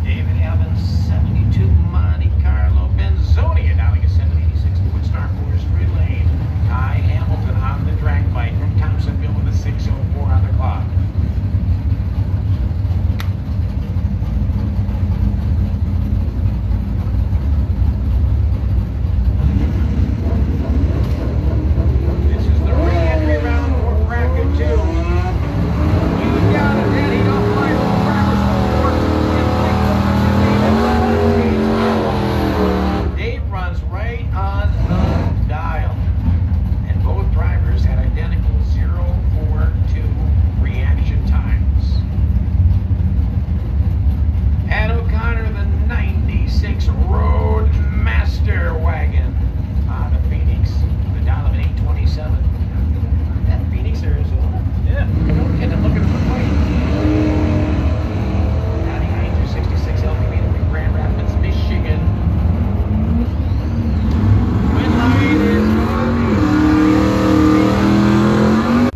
David Evans, 72 Monte Carlo Benzonia, dialing at 786 Woodstar Forestry Lane. Ty Hamilton on the drag bike from Thompsonville with a 6:04 on the clock. This is the re-entry round for bracket 2. You got it, Daddy. Don't fly over drivers before. Dave runs right on the dial. And both drivers had identical 0.42 reaction times. Pat O'Connor, the 96 Roadmaster wagon out of Phoenix, the dial of an 827. That Phoenix, Arizona. Yeah. Don't get to look at the fight. 99-66 LPV to Grand Rapids, Michigan. Wind line is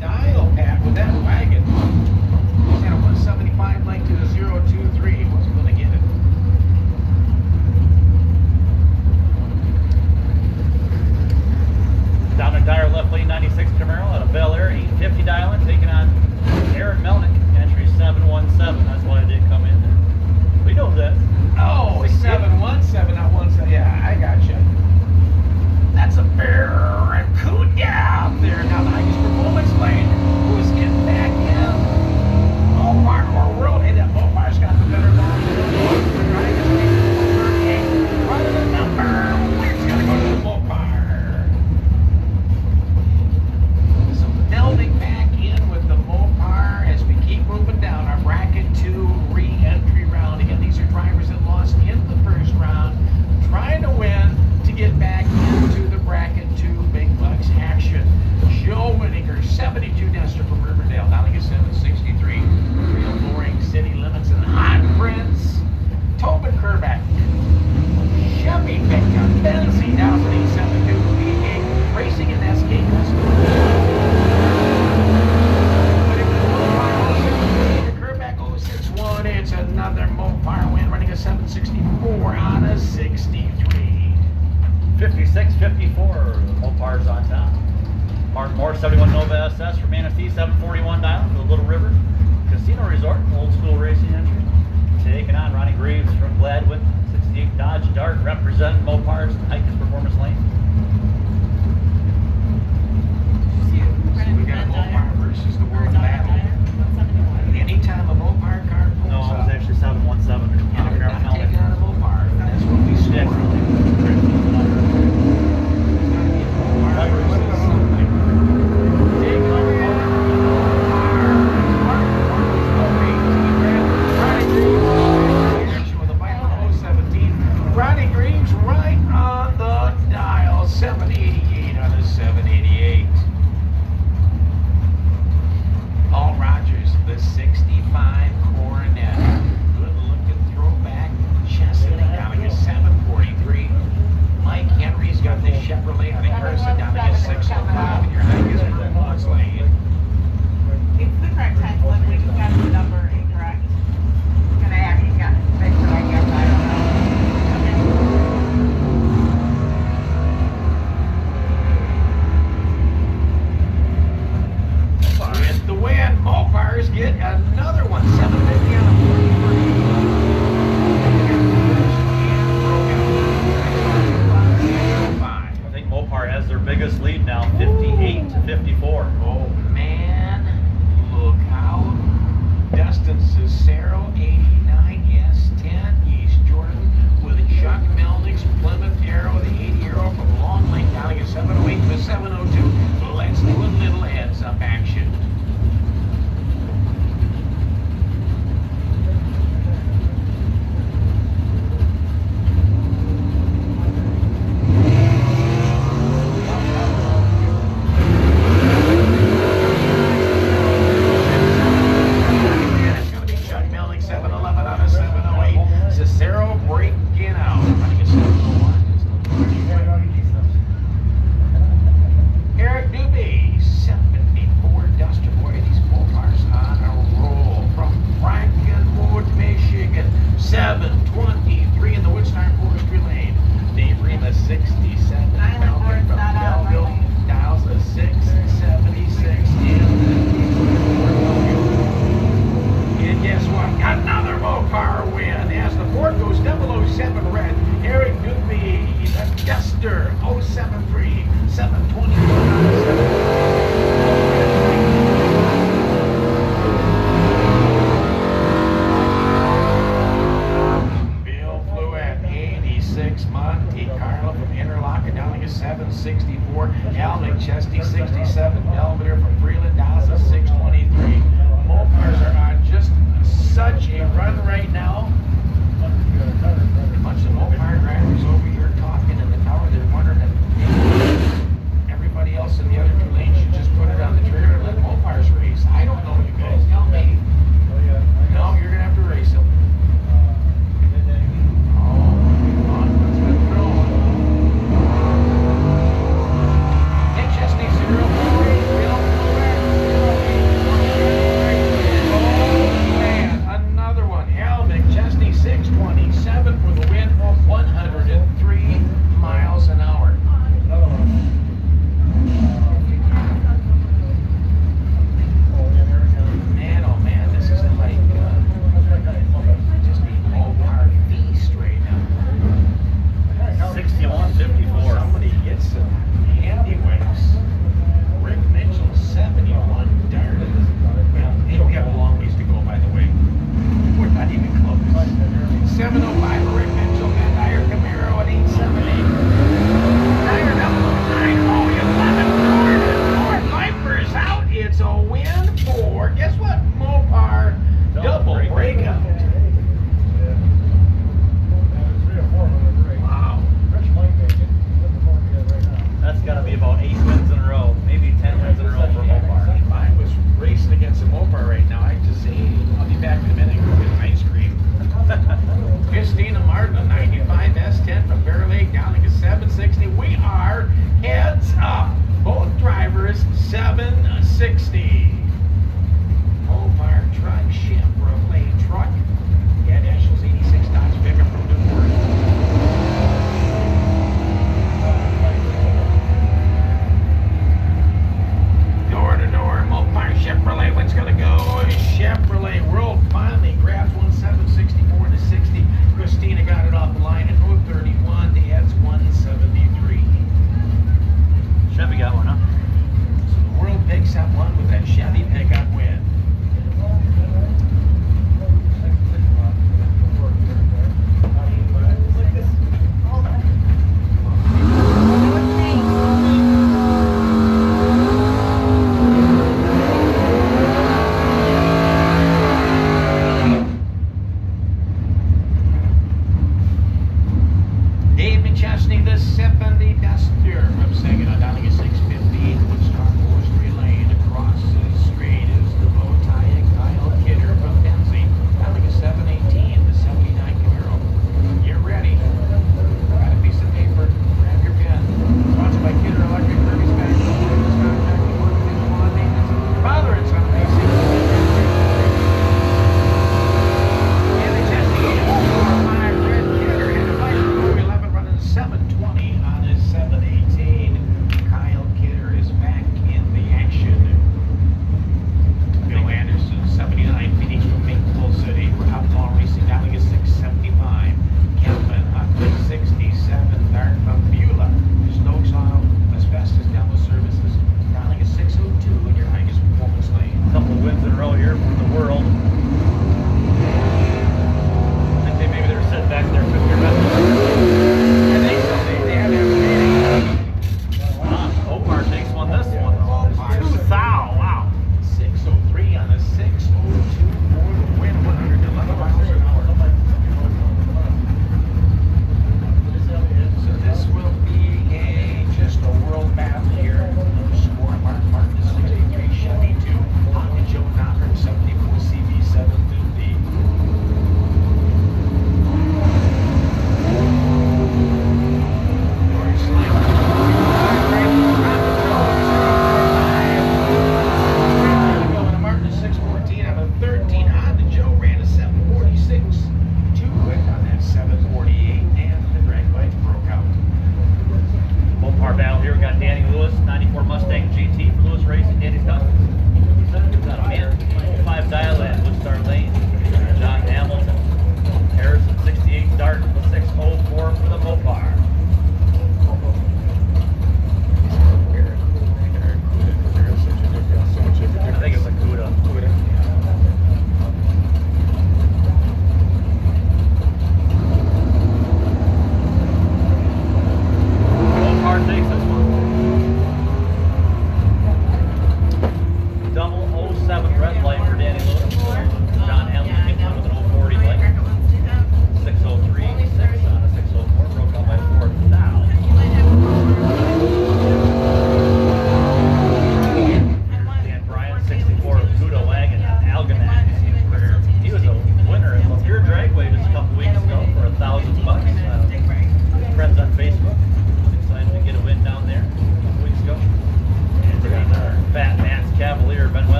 dial Pat with that wagon. He's got a 175 length to the 023. Wasn't going to get it. Down in Dyer, left lane 96 Camaro out of Bel Air, 850 dialing, taking on Aaron Melnick, entry 717. That's why I did come in there. We know that. Oh, 717, not 17. Yeah, I got you. That's a Barracuda out there. Now the highest performance lane. Who's getting back in? Mopar or World? Hey, that Mopar's got the better line. Right of the number. We're gonna go to the Mopar. So delving back in with the Mopar as we keep moving down our bracket 2 re-entry round. Again, these are drivers that lost in the first round, trying to win to get back into the bracket 2 big bucks action. Joe Whittaker, 72 Nestor from Riverdale, dialing at 763. Real boring city limits and hot prints. Tobin Kerbeck, Chevy pickup, Benzie, down at 872. V8 racing in SK Custom. Kerbeck 061. It's another Mopar win, running a 764 on a 63. 56-54, Mopars on top. Mark Moore, 71 Nova SS from Manistee, 741 dial for the Little River Casino Resort, old school racing entry. Taking on Ronnie Graves from Gladwin, 68 Dodge Dart, representing Mopars, Highest Performance Lane. So we got Mopar versus the World Battle. Anytime a Mopar car pulls No, it was up, actually 717. and they're not taking on a Mopar, that's what we score. Yeah. Take over.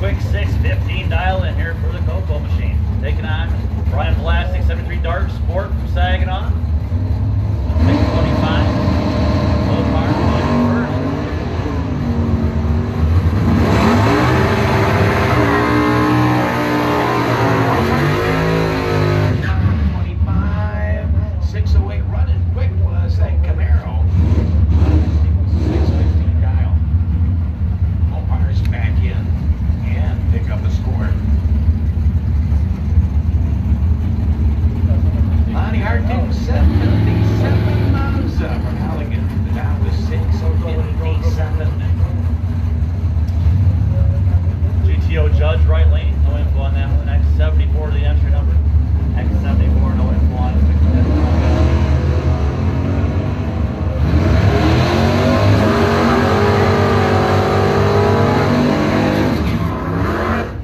quick 615 dial in here for the Cocoa Machine. Taking on Brian Plastic 73 Dark Sport from Saginaw. 625. Mopars going first. Judge right lane, no info on that one. X74 the entry number. X74, no info on it.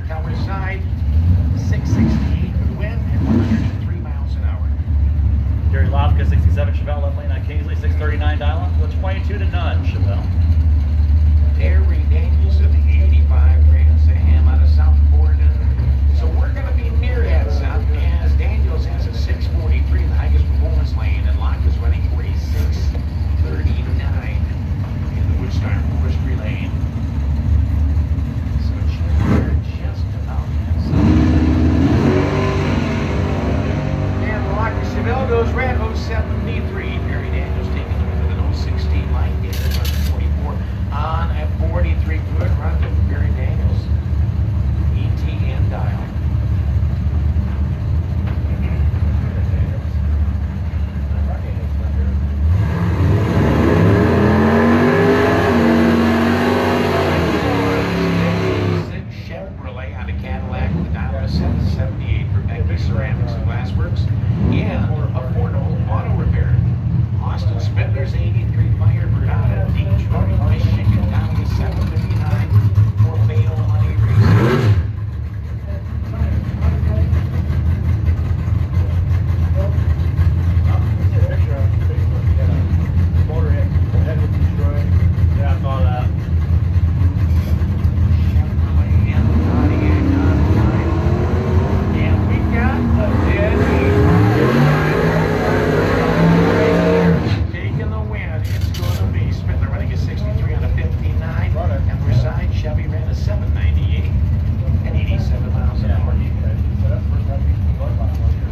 Tower side, 668 for the wind and 103 miles an hour. Gary Lofka 67 Chevelle left lane on Kingsley 639 dial up. So 22 to none Chevelle. Terry Daniels of the 85 Grand Sam out of South Borden. So we're going to be near that south as Daniels has a 643 in the highest performance lane and Locke is running 4639 in the Woodstar Forestry lane. So we're just about that south. And Locke Chevelle goes red 073. Terry Daniels taking over with an 016 light data running 44 on a 43 good run to Barry Daniels. ETN dial. Chevrolet out of Cadillac with a dial of 778 for Becky Ceramics and Glassworks and affordable auto repair. Austin Spindler's 83 Firebird out of Detroit, Michigan, down to 759 for Bail Money Racing. Yeah, I saw that. Chevrolet and Pontiac on the line. And we got a dead heat. Taking the win. It's going to be Spindler running a 63 on a 59. And we're side Chevy ran a 798 and 87 miles an hour.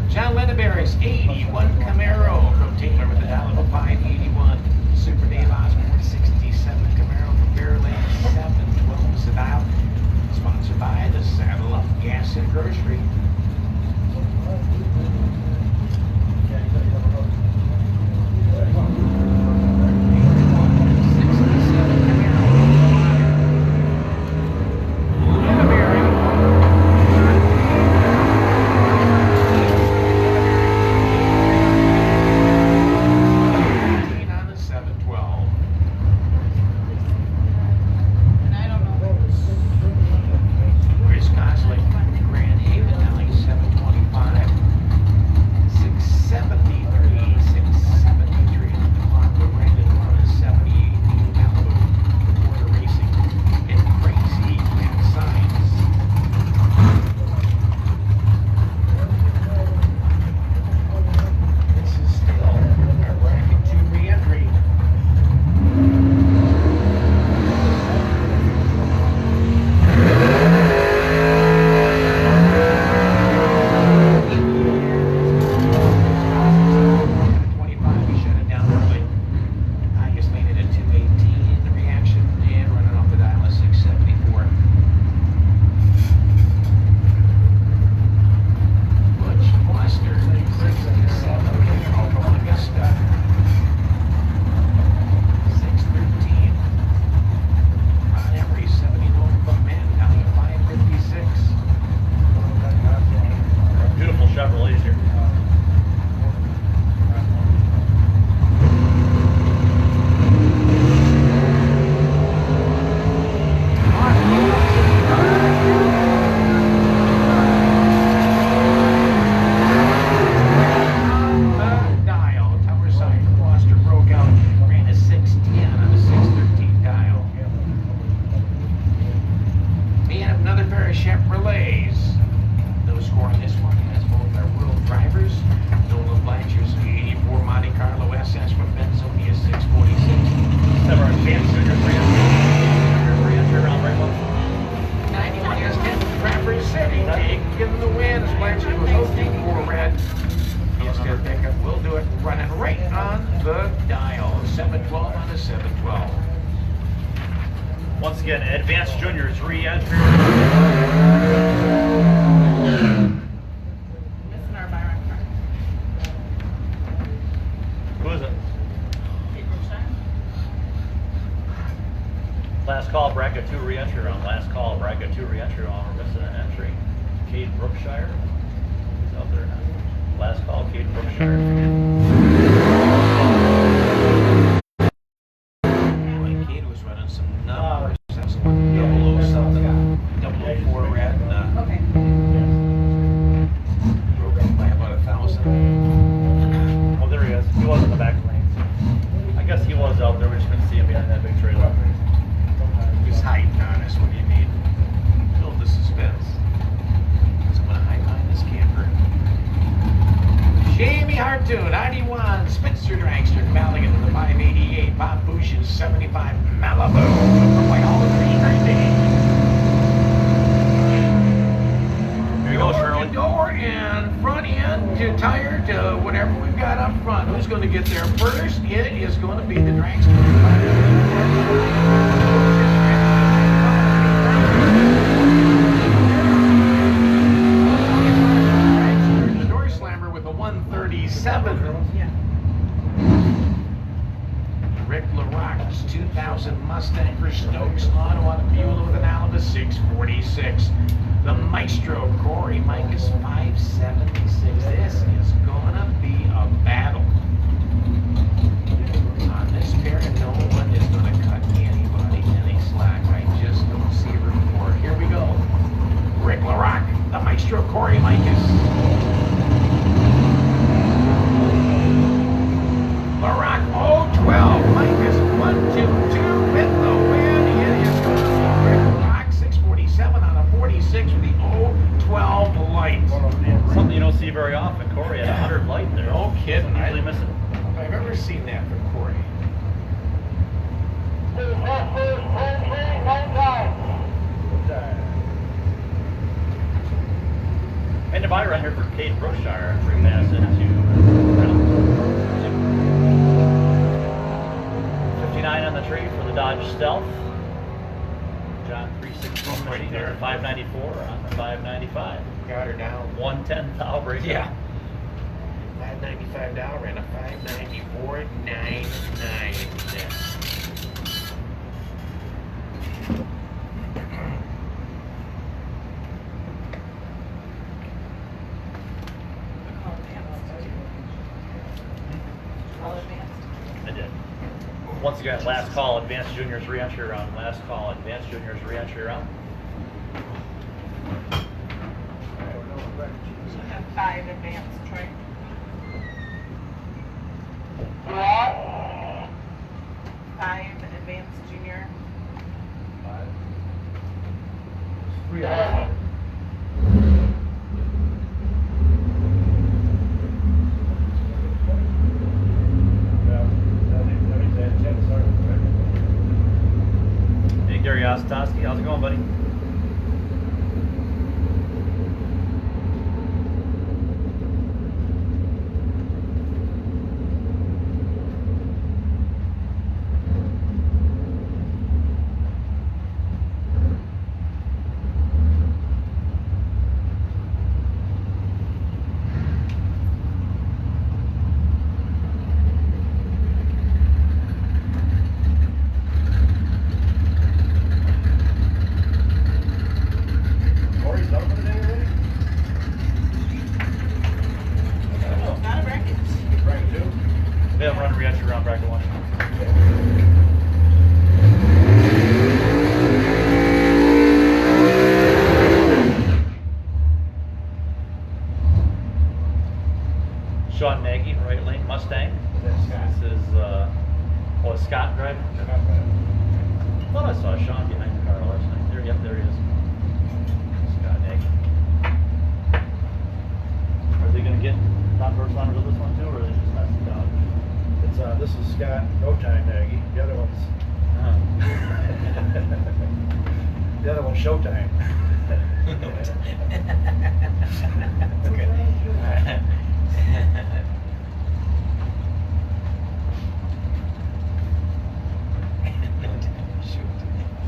John Lenneberry's 81 Camaro from Taylor with a dial of a 581. Super Dave Osborne 67 Camaro from Bear Lane 712 is the dial. Sponsored by the Saddle Up Gas and Grocery. Chris Cosley, Grand Haven, another pair of Chevrolets. No score on this one. That's both our world drivers. Nolan Blanchard's 84 Monte Carlo SS from Benzonia 646. Have our Advanced Juniors re-entry around right one. 91 is 10 Traverse City, taking the wins. Blanchard was hoping for red. Instant pickup will do it, running right on the dial. 712 on the 712. Once again, Advanced Juniors re-entry. Missing our Byron car. Who is it? Kate Brookshire. Last call, bracket 2 re-entry round. Last call, bracket 2 re-entry round. We're missing an entry. Kate Brookshire. He's out there now. Last call, Kate Brookshire. Like Kate was running some numbers. That's 00 something. 004 red. Okay. Broke up by about 1,000. Oh, there he is. He was in the back lanes. I guess he was out there. We just couldn't see him behind that big trailer. He's hiding on us. What do you mean? Build the suspense. So I'm going to hide behind this camper. Jamie Hartoon, 91, Spitzer Dragster, Maligan to the 588, Bob Bushin, 75, Malibu, by all the 390. Here you go, Shirley. Door and front end to tire to whatever we've got up front. Who's going to get there first? It is going to be the Dragster. Door slammer with a 137. Yeah. Rick LaRocque's 2000 Mustang for Stokes Auto on a Buell with an Alba 646. The Maestro Corey Micus 576. This is gonna be a battle. On this pair, no one is gonna cut anybody any slack. I just don't see room for it. Here we go. Rick LaRocque, the Maestro Corey Micus. LaRocque 012, Micus 122 with the win. It is going to be Rick LaRocque 647 on a 46 with the 012 light. Something you don't see very often. Corey had 100 light there. No kidding. Usually miss it. I've ever seen that from Corey. And the buy right here for Kate Brookshire. We pass it to 59 on the tree for the Dodge Stealth. John 316 Right there. 594 on the 595. Got her down. 110 thou break. Yeah. $595 and a 594.99. All advanced. I did. Once again, last call, Advanced Juniors re-entry round. Last call, Advanced Juniors re-entry round. So I have 5 advanced, Troy. 5 advanced junior. Hey, Gary Ostoski, how's it going, buddy? Corey's done for the day already? Not a bracket. Bracket 2? They haven't run a re-entry round, bracket 1. Sean Nagy, right lane Mustang. This is, is Scott driving? I thought I saw Sean behind the car last night. There, yep, there he is. Showtime, Maggie. The other one's the other one's Showtime.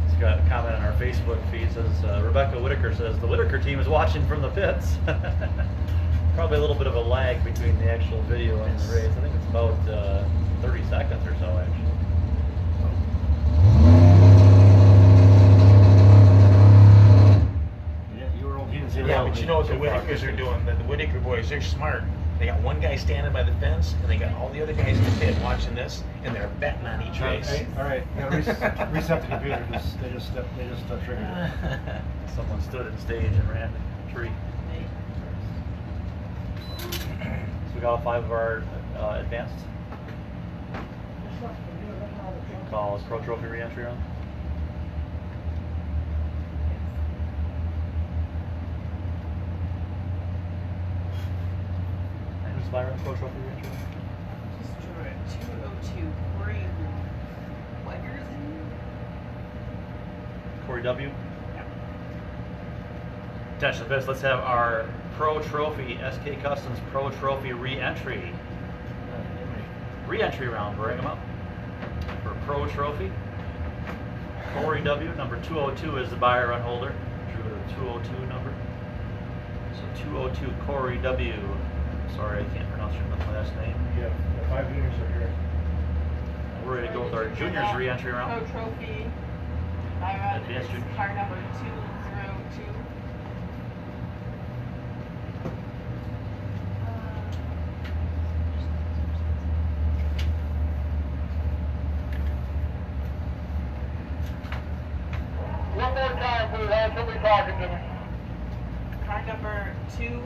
He's got a comment on our Facebook feed. Says Rebecca Whitaker says the Whitaker team is watching from the pits. Probably a little bit of a lag between the actual video and the race. I think it's about 30 seconds or so actually. Yeah, you were okay to say Yeah, that. but you know what the Whitakers are doing? The Whitaker boys, they're smart. They got one guy standing by the fence, and they got all the other guys in the pit watching this, and they're betting on each race. Okay, all right. Yeah, reset the computer. They just triggered it. Someone stood in stage and ran a tree. So we got all 5 of our advanced. Call Pro Trophy re-entry run. And who's Byron Pro Trophy re-entry run? Just 202. Corey Wegerson. Corey W. Attention to this, let's have our Pro Trophy, SK Customs Pro Trophy re-entry. Re-entry round, bring them up. For Pro Trophy, Corey W, number 202 is the buyer run holder. Drew the 202 number. So 202 Corey W. Sorry, I can't pronounce your last name. Yeah, the 5 juniors are here. We're ready to go with our juniors re-entry Pro round. Trophy. Byron Advanced is juniors. car number 202. One more time, please. I have somebody talking to me. Car number 202.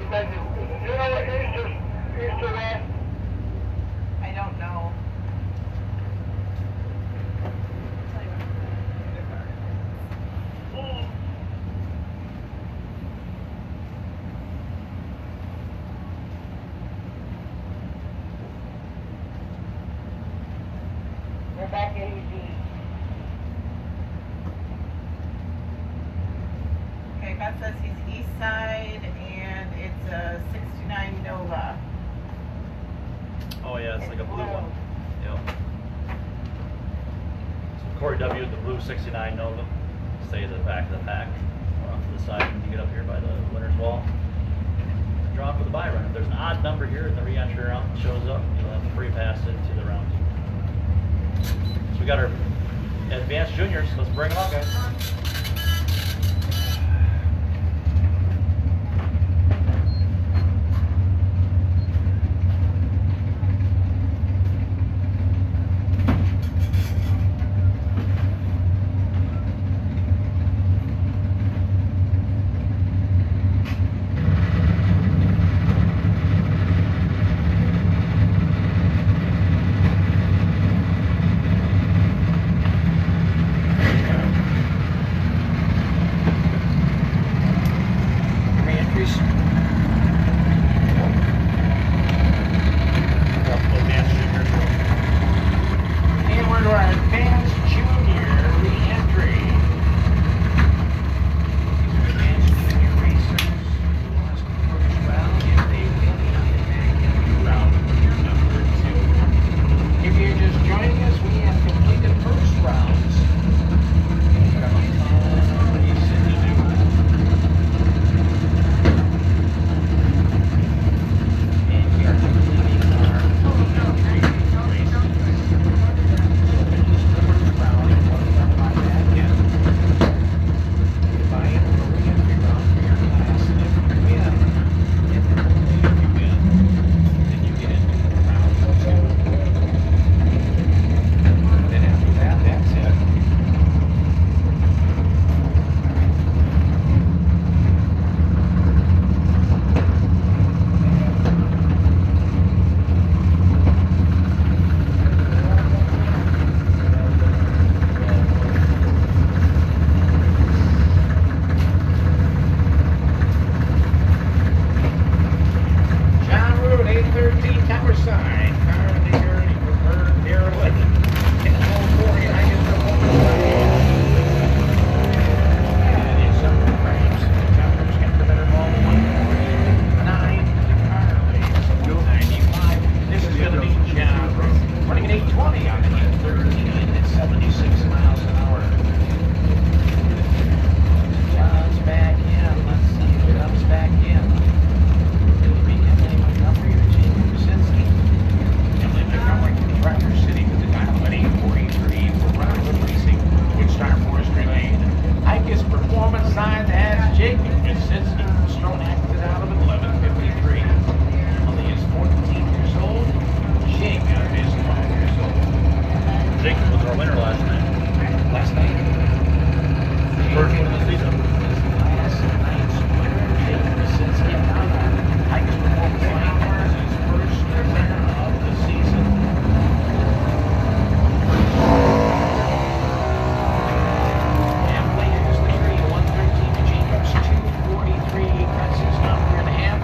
Thank you. You know what Easter was? I don't know. We're back to AEG. Okay, Beth says he's east side and it's a 69 Nova. Oh yeah, it's like a blue one. Yep. So Corey W, the blue 69 Nova, stays at the back of the pack, or off to the side when you get up here by the winner's wall. Draw for the buy run. If there's an odd number here in the re-entry round that shows up, you'll have to free pass it to the round 2. So we got our advanced juniors. Let's bring them up, guys. 20 on the E13 at 76 miles an hour. John's back in. Let's see who comes back in. It'll be Emily Montgomery or Jamie Brzezinski. Emily Montgomery from Traverse City with the dial at 843 for Rockwood Racing. Woodstar Forestry Lane. Icus Performance sign has Jacob Brzezinski from Stone acted out of 11:53. Emily is 14 years old. Jacob is 12 years old. Jacob was our winner last night. Last night. First one of the season. Last night's winner, Jacob Brzezinski, out on Icus Performance line was his first winner of the season. And players the tree 113 to Jacobs 243. That's his number and a half.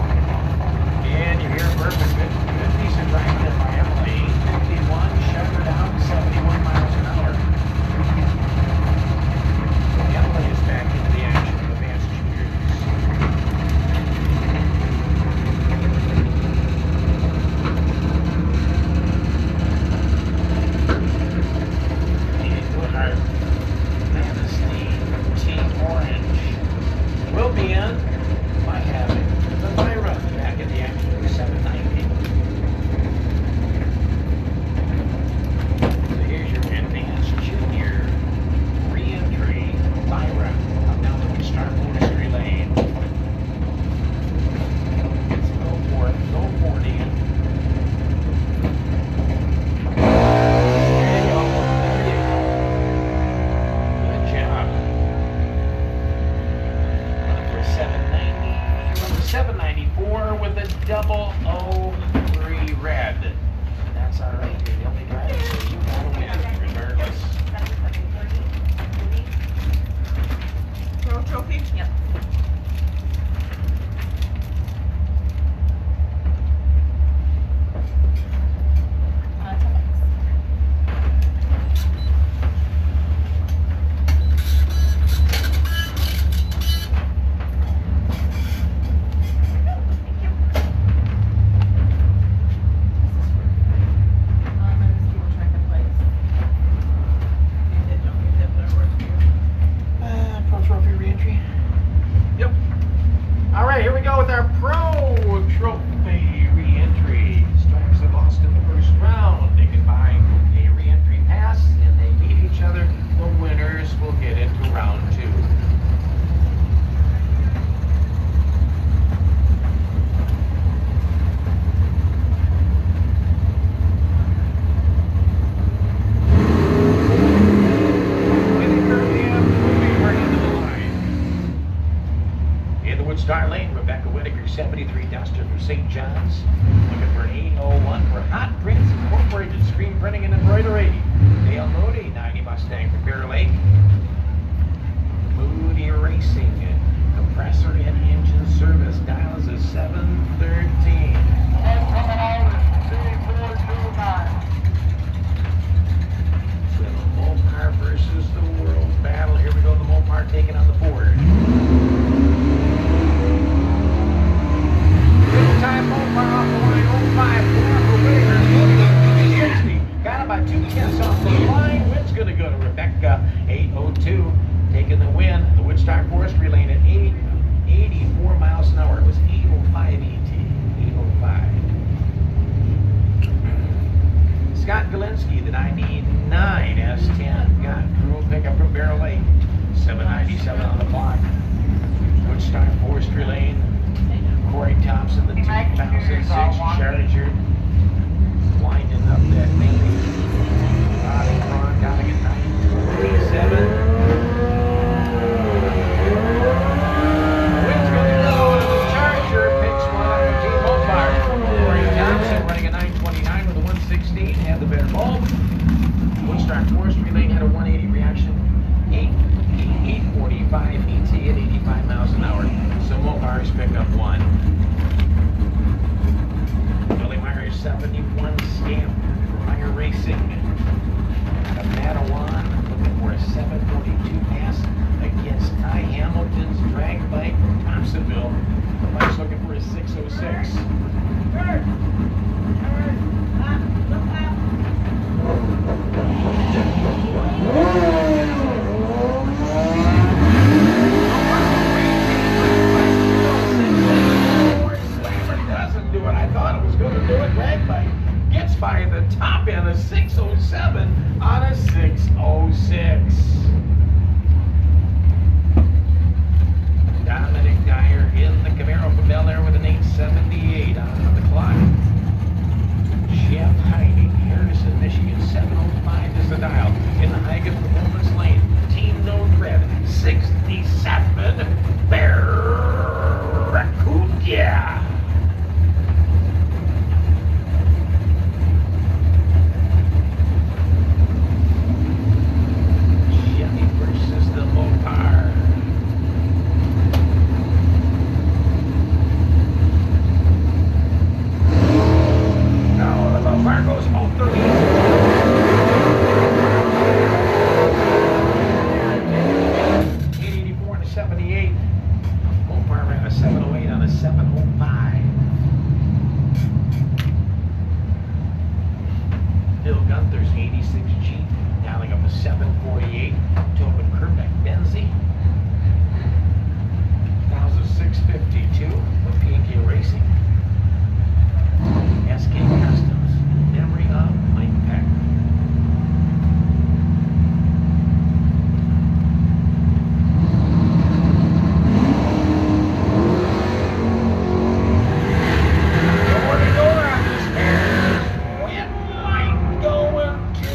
And you hear perfect. Good piece of driving by Emily. 51, shut her down 71 miles an hour. Emily is back into the action of advanced juniors. And Woodhart, Manistee, Team Orange will be in by having the Myra back in the action of 790. So here's your advanced junior re-entry. Myra up down the Woodstar Forestry Lane. Let's go for it. Go 40. There you go. There you go. Good job. Running for 790. Running 794 with a 003 red. That's all right. You're the only driver, so you gotta win regardless. Pro trophy? Yep. Pro Trophy reentry. Yep. All right, here we go with our Pro Trophy reentry. Stripes have lost in the first round. They can buy a reentry pass, and they meet each other. The winners will get into round 2. Winning early up, moving right into the line. In the Woodstar Lane, Rebecca Whitaker, 73 Duster from St. John's. Looking for an 801 for Hot Prints Incorporated Screen Printing and Embroidery. Dale Moody, 90 Mustang from Bear Lake. Moody Racing, compressor and engine service. Dial is a 713. So the Mopar versus the world battle. Here we go, the Mopar taking on the Ford. Good time Mopar off the line, 054 for Whitaker. Got about 2/10 off the line. Wind's going to go to Rebecca, 802. Taking the win. The Woodstar Forestry Lane at 84 miles an hour. It was 805 ET. 805. Scott Galinsky, the 99 S10. Got Crew pickup from Bear Lake. 797 on the clock. Woodstar Forestry Lane. Corey Thompson, the 2006 Charger. Winding up that thing. Body front, down to get 927. Wind's going to go to the Charger. Picks one up for Team Mopar. Corey Thompson running a 929 with a 116. Had the better bulb. Woodstar Forestry Lane had a 180 reaction. 845 ET at 85 miles an hour. So Mopars pick up one. Billy Myers 71 Scamp for Meyer Racing. 507 on a 606. Dominic Dyer in the Camaro from Bel Air with an 878 on the clock. Jeff Heidi, Harrison, Michigan, 705 is the dial. In the Hagen Performance Lane, Team No Dread, 67, Barracuda. Chevy versus the Mopar. Now the Mopar goes home to lead. 884 and a 78. Mopar ran a 708 on a 705. Bill Gunther's 86G dialing up a 748. Tobin Kerbeck Benzie. 1652 with P&K Racing. SK Customs, memory of Mike Peck. Door to door on this pair. Win line going to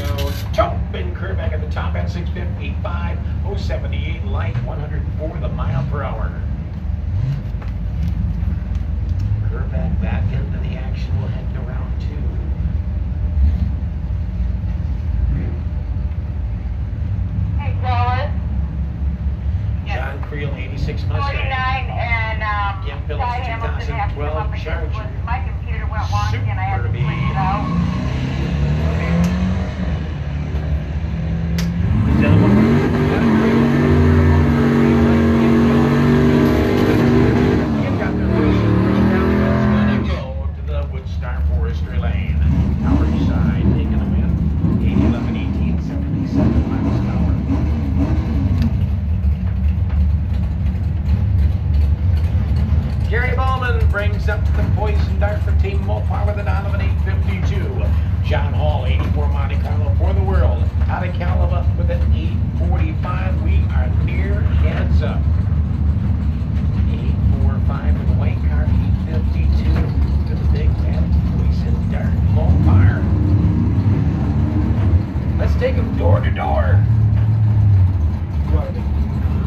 Tobin Kerbeck at the top end, 655, 078 light, 104 the mile per hour. Kerbeck back into the action. We'll head to round 2. Hey, Wallace, John Creel, 86 49 Mustang. and Kim Phillips, Guy Hamilton have to come 2012 up against Charger. was my computer went wonky and I had to Superby. switch it out. Kim got their first down. It's gonna go to the Woodstar Forestry Lane. Howard side taking a win. 811, 1877 miles an hour. Gary Bowman brings up the poison dart for Team Mopar with a Donovan 852. John Hall, 84 Monte Carlo for the world. Out of Calaba with an 845. We are near heads up. 845 for the white car, 852 to the big bad poison dart Mopar. Let's take them door to door.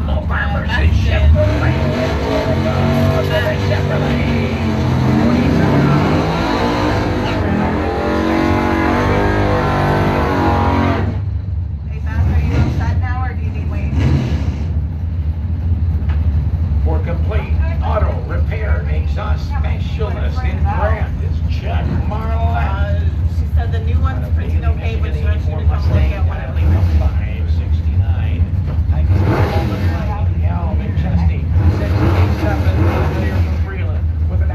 Mopar versus Chevrolet. Chevrolet. 47. Hey, Beth, are you all set now or do you need wait? For complete auto repair exhaust specialist in Grant is Chuck Marlette. She said the new one's printing okay, but she wants you to come look at what I'm leaving. 569. Calvin Chesney, 687, clear from Freeland with an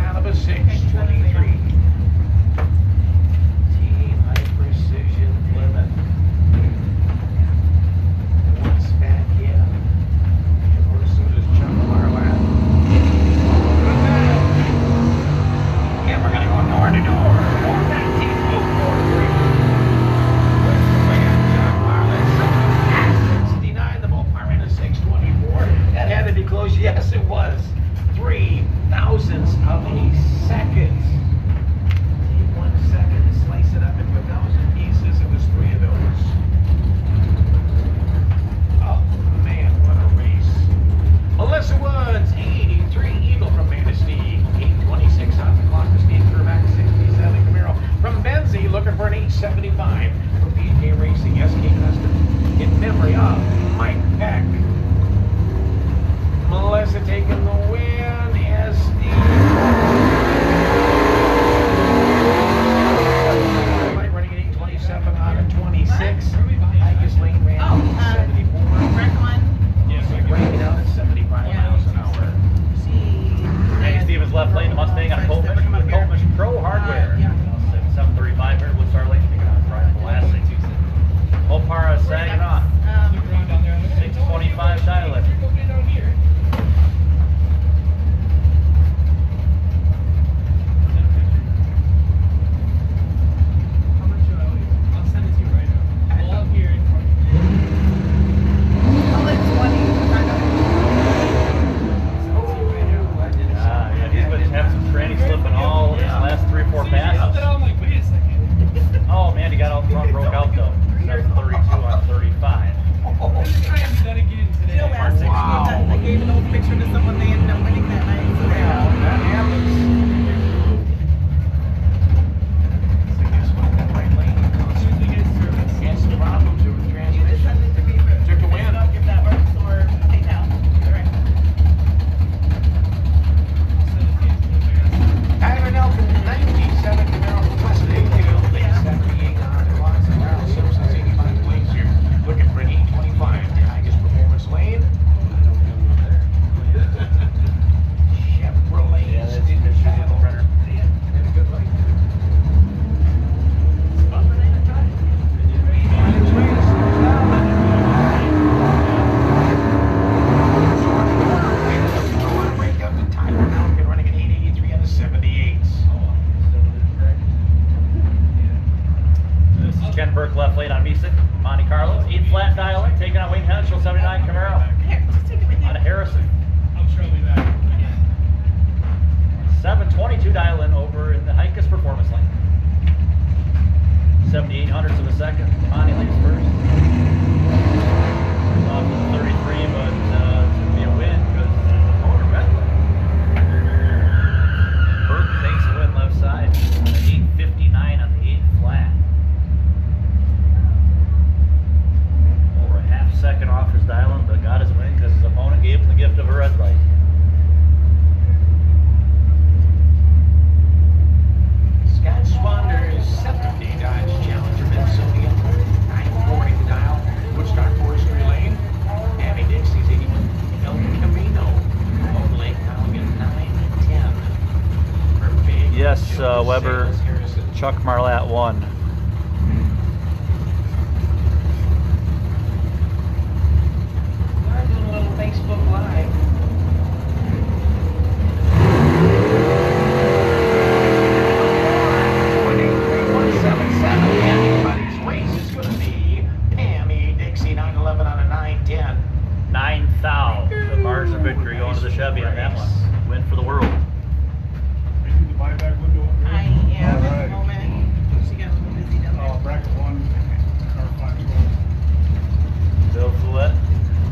Harrison, Monte Carlo. 8 flat dial in, taking on Wayne Henschel, 79 Camaro. Here, just take it with you. On a Harrison. I'm surely back. 722 dial in over in the Hikus Performance Lane. 7800ths of a second. Monty leaves first. Off to the 33, but it's going to be a win because the motor red light. Burke takes a win left side. 859 on the 8 flat. Over a half second off his dial in, but got his win because his opponent gave him the gift of a red light. Scott Swander's 70 Dodge Challenger Minnesota, 940 to dial, Woodstock Forestry Lane, Abby Dixie's 81, El Camino, Old Lake, Colligan 910. For big Yes, Joe Weber. Sales, Harrison. Chuck Marlatt won. I'm doing a little Facebook Live. Anybody's race is going to be Pammy Dixie 911 on a 910. 9,000. The margin of victory going to the Chevy on that one. Win for the world. Are you the buyback window? up there? I am at the Alright. moment. She got a little busy down there. Bracket 1, car 5. Bill Follett,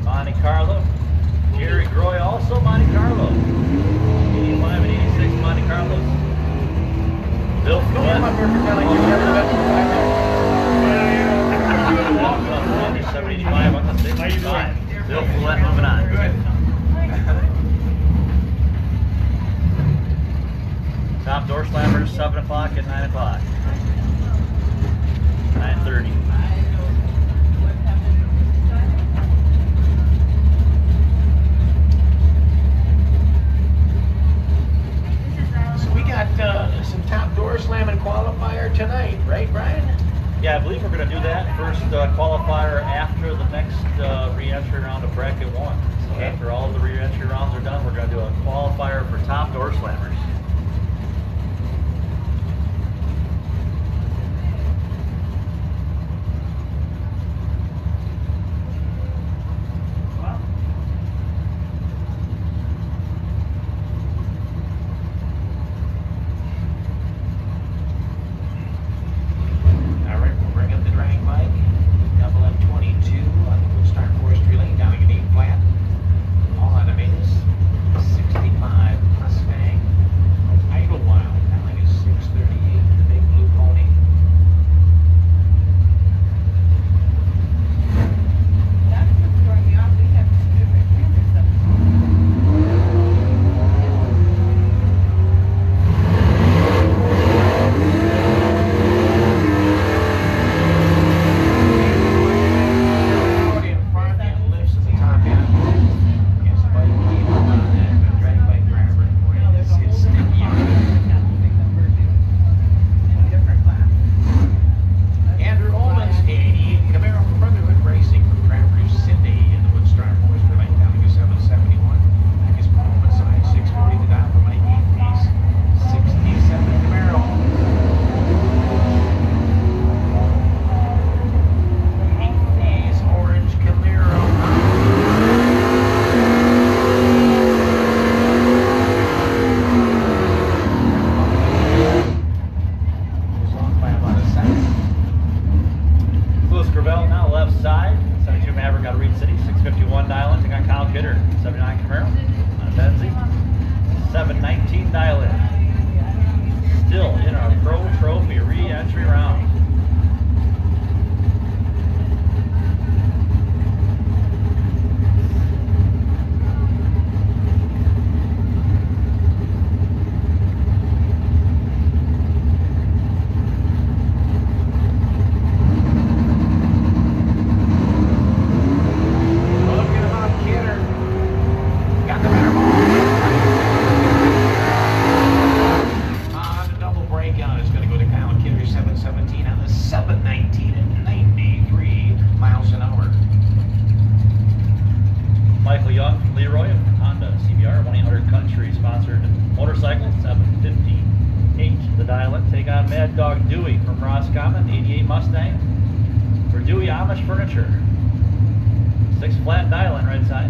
Monte Carlo. Jerry Groy also Monte Carlo. 85 and 86 Monte Carlos. Bill Follett. 785 on the 65. Bill Follett moving on. Top door slammers 7 o'clock and 9 o'clock. 9:30. So we got some top door slamming qualifier tonight, right, Brian? Yeah, I believe we're going to do that first qualifier after the next re-entry round of bracket 1. So Okay. after all of the re-entry rounds are done, we're going to do a qualifier for top door slammers. All right, we'll bring up the drag bike. Double M22 on the Woodstock Forestry Lane, down at 8 flat. All on the Venus. 65 Mustang. Idlewild, down is 638, the big blue pony. That's what's throwing me off. We have two different cameras up. Out in front and lifts at the top end. Yes, the bike came up on that drag bike driver. Boy, No, there's a whole it's different sticky. in a different class. Andrew Ullman's 88 Camaro Brotherhood Racing from Traverse City in the Woodstock Forestry Lane, down to 771. His performance side 640 to down for Mike 8-piece 67 Camaro. 8-piece orange Camaro. Goes on by about a second. Louis Gravel now left side. 72 Maverick out of Reed City. 651 dial in. Take on Kyle Kidder. 79 Camaro on a Benzie. 719 dial in. Still in our Pro Trophy re-entry round. Looking about Kidder. Got the better ball. The double breakout is going to go to Kyle Kidder, 717 on the 719 at 93 miles an hour. Michael Young from Leroy of Honda CBR 1-800-Country sponsored motorcycle 758. The dial in. Take on Mad Dog Dewey from Roscommon 88 Mustang. For Dewey Amish furniture. 6 flat dial on right side.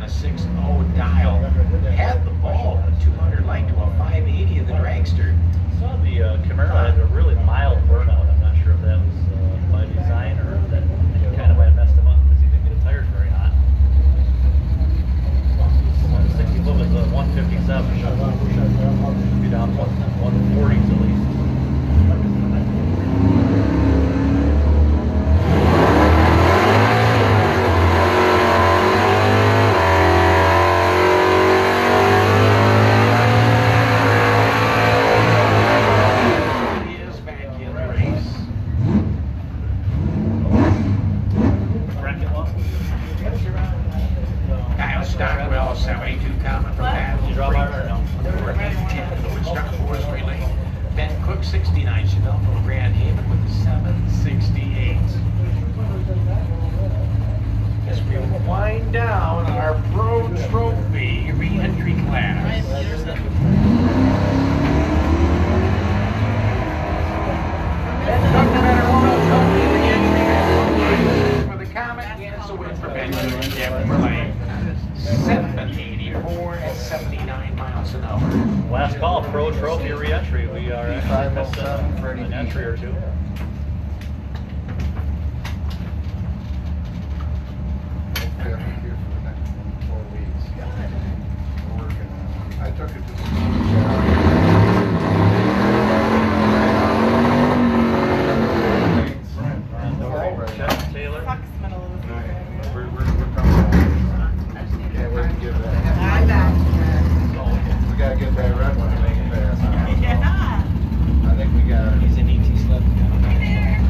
a 6.0 dial. Had the ball, a 200 light to a 580 of the dragster. Saw the Camaro had a really mild burnout. I'm not sure if that was by design or if that kind of might have messed him up because he didn't get the tires very hot. 60 foot was 157. Be down 140s at least. Stockwell, 72 coming from that. Did you draw by or no? Forest Relay. Ben Cook, 69. Chevelle from Grand Haven with the 768. As we wind down our Pro Trophy re-entry class. Ben Cook, no matter what, Trophy re-entry for the Comet, and it's a win for Ben Cook and Jeff Relay. 784 at 79 miles an hour. Last call, Pro Trophy re-entry. We are actually missing an entry or two. I took it to Jeff Taylor. Fox middle of the season. We're coming. Can't wait to give that. I'm back. We gotta get that red one to make it fast. Yeah. I think we got it. He's an ET sled. Hey there.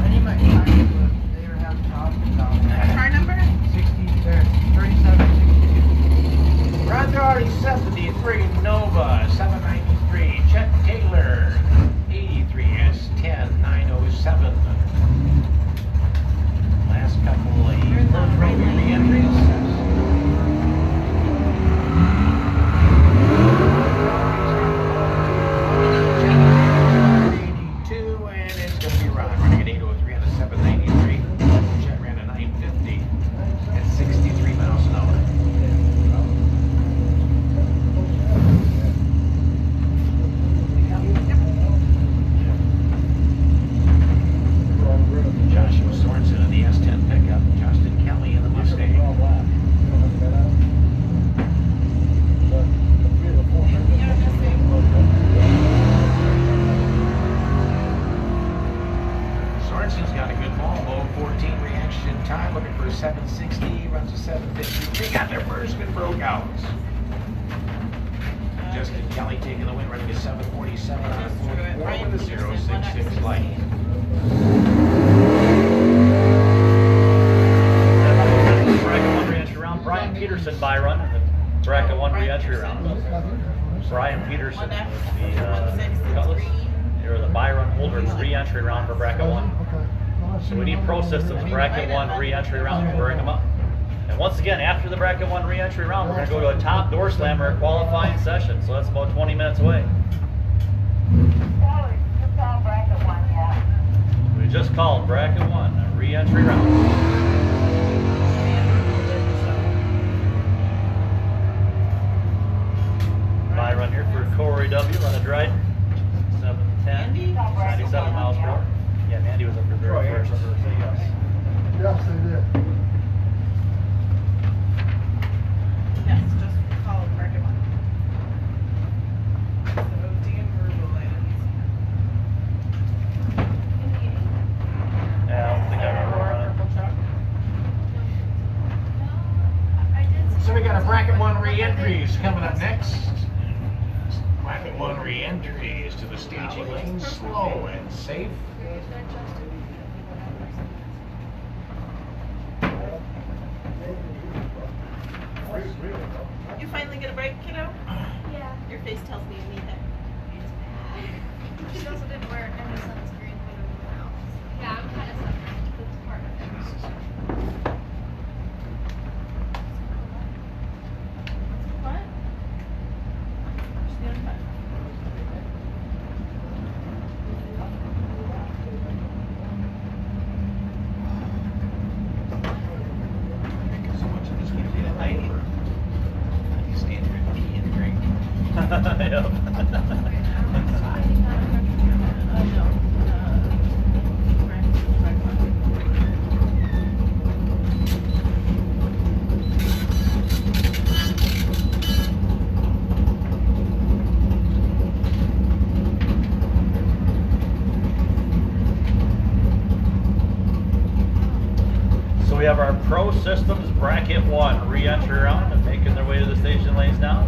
Car number? 37. Rondardi 73, Nova 793, Chet Taylor 83 S10 907. Last couple of Pro Trophy re-entries. And it's going to be Ron running at 803 on a 793. Jet ran a 950 at 63 miles an hour. Joshua Sorensen in the S10 pickup. Justin Kelly in the Mustang. Sorensen's got a good ball, low 14 reaction time, looking for a 760, runs a 750. They got their first and broke out. Justin Kelly taking the win, running a 747 on a 4 with a 066 light. Bracket 1 re-entry round. Brian Peterson by run in the Bracket 1 re-entry round. Brian Peterson with the Cutlass. Or the Byron Holder re-entry round for Bracket 1. So we need Pro Systems Bracket 1 re-entry round to bring them up. And once again, after the Bracket 1 re-entry round, we're going to go to a top door slammer qualifying session. So that's about 20 minutes away. We just called Bracket 1 a re-entry round. Byron here for Corey W. on a Dryden. 710, 97 miles per hour. Yeah, Mandy was up there very first. Yes, they did. Yes, just call it Bracket 1. So Dan Verbal items. Yeah, I don't think I remember running. So we got a Bracket 1 re-entries coming up next. Bracket 1 re-entries to the staging lane, slow and safe. You finally get a break, kiddo? Yeah. Your face tells me you need it. She also didn't wear any sunscreen when we went out. Yeah, I'm kind of sunburned. That's part of it. What? Stand by. So much of this going to be a night. So we have our Pro Systems Bracket 1 re-entry round and making their way to the station lanes now.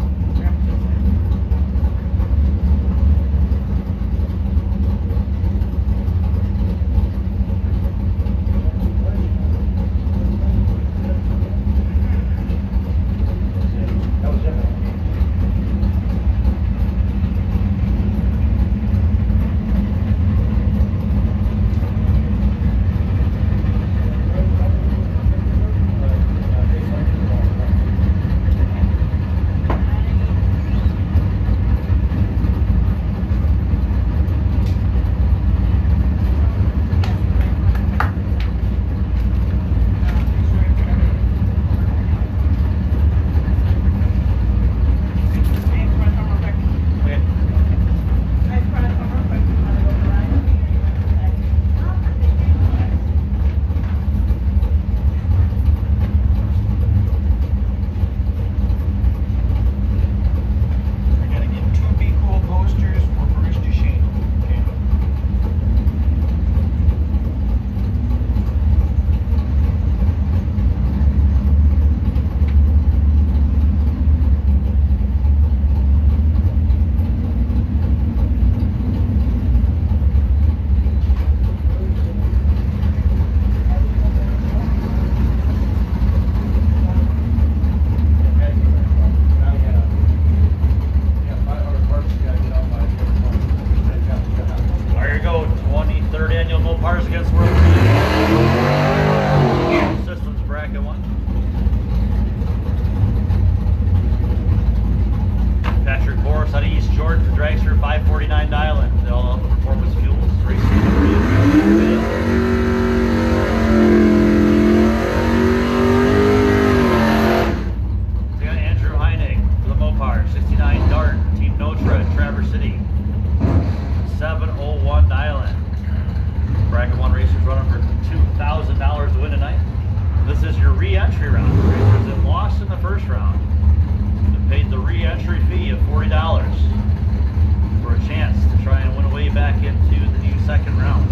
There you go, 23rd annual Mopars against World Systems Bracket 1. Patrick Boris out of East Jordan, the dragster 549 dial-in. They all have the performance fuels, racing. We got Andrew Heinig for the Mopars, 69 Dart, Team Notra, Traverse City. 701 dial-in. Bracket 1 racers running for $2,000 to win tonight. This is your re-entry round. Racers that lost in the first round and paid the re-entry fee of $40 for a chance to try and win a way back into the new second round.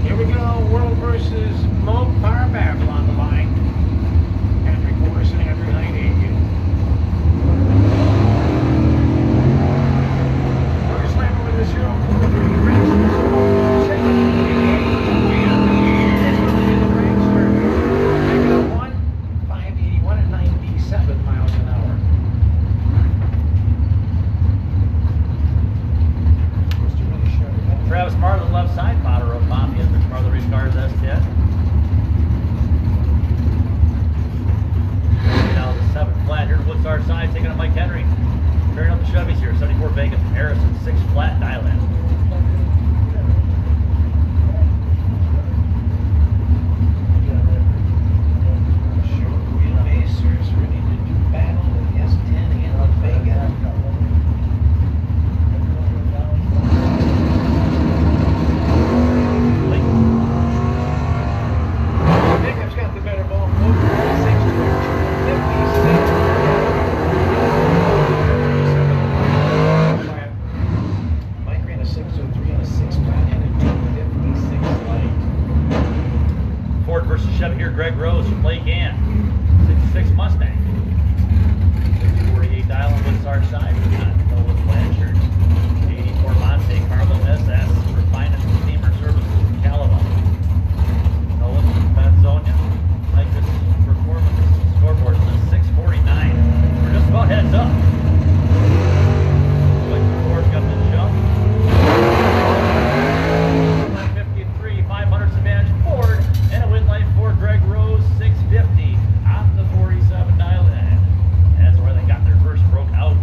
Here we go, World versus Mopar battle on the line. Patrick Morris and Andrew Heinig. First lap over the 0-3 racers. Second, the dragster. Making a 581 at 97 miles an hour. Travis Marlin left side, Potter Road Mafia, Rich Marlin Race Cars S10. Now the 7th flat here to Woodstar side, taking up Mike Henry. Turning up the Chevys here, 74 Vegas from Harrison, 6 flat dial-in. Short wheelbasers ready to do battle with S10 and La Vega. Jacob's got the better ball. Mike ran a 603 and a 6 flat and a 256 light. Ford versus Chevy here, Greg Rose from Lake Ann. 66 Mustang. 48 dial-in Woodstar side. We got Nolan Blanchard. 84 Monte Carlo SS for Finance and Steamer Services from Calava. Nolan from Penzonia. Micah's Performance Scoreboard is 649. We're just about heads up. Like Ford's got the jump. 153, 500's advantage Ford, and a win light for Greg Rose, 650 on the 47 dial-in. That's where they got their first broke out.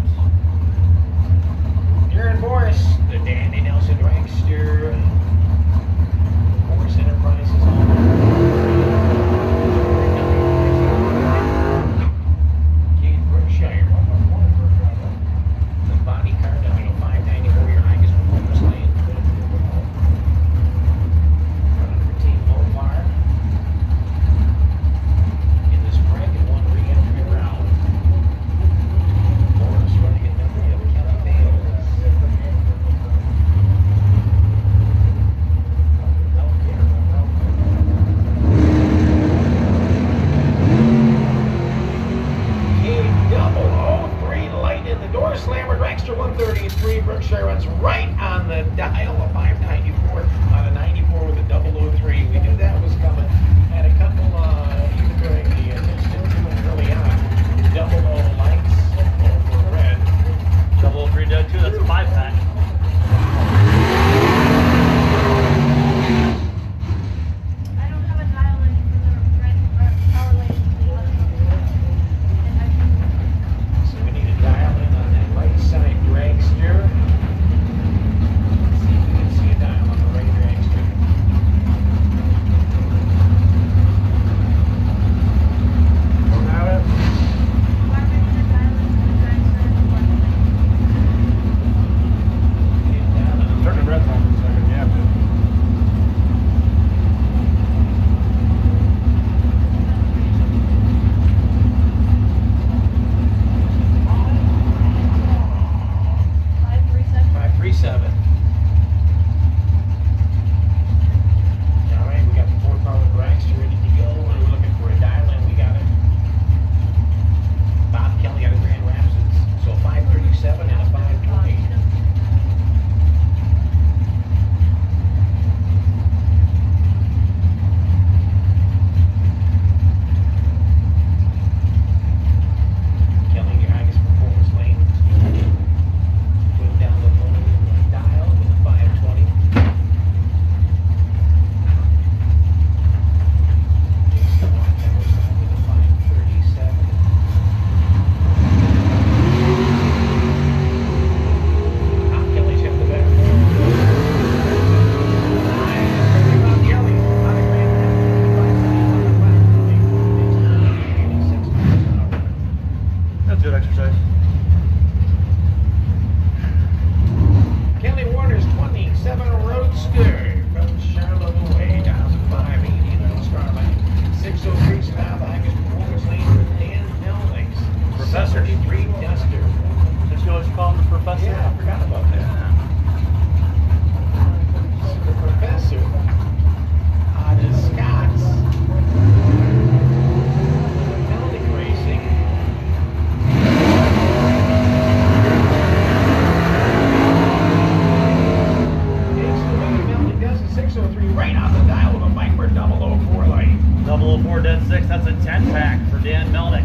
76, that's a 10-pack for Dan Melnick.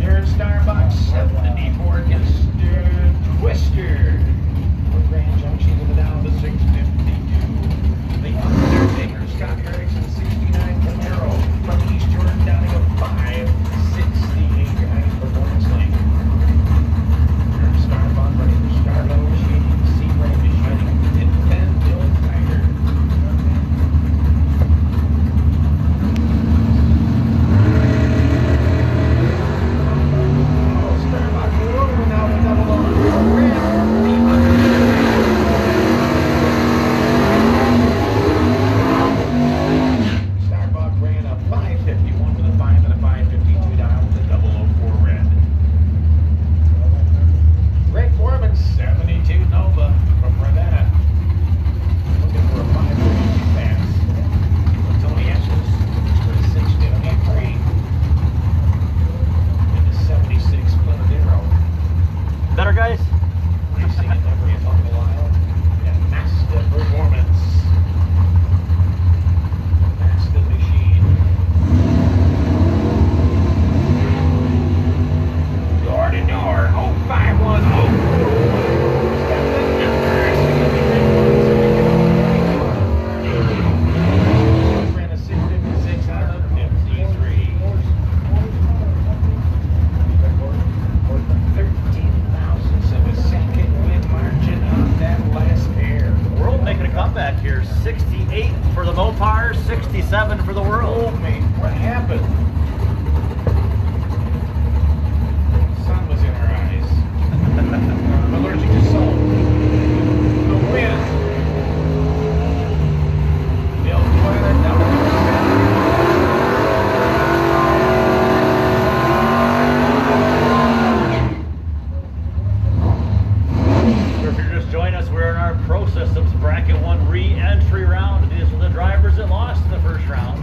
Here in Starbucks, 74 against Twister. From Grand Junction to the down to 652. The Undertaker, Scott Erickson, 69 Camaro. From East Jordan down to 568 guys for Lawrence Lane. Here in Starbucks, running for Starlo, Shady, Seabright, Machining, and Ben Bill Tiger. Starbuck ran a 551 with a 5 and a 552 dial with a 004 red. Greg Foreman, 72 Nova from Ravenna. Looking for a 552 pass. Tony Esches for a 653. And a 76 Plymouth Arrow. Better, guys? Racing in every Buffalo aisle. And Mazda Performance. Mazda Machine. Door to door. 0510. Ran a 656 out of 53. 13,000, so a second win margin on that last pair. World making a comeback here. 68 for the Mopars, 67 for the Oh, World. mate, what happened? Sun was in her eyes. I'm allergic to salt. The win. Bill Toilet number If you're just joining us, we're in our Pro Systems Bracket 1 re-entry round. These are the drivers that lost in the first round.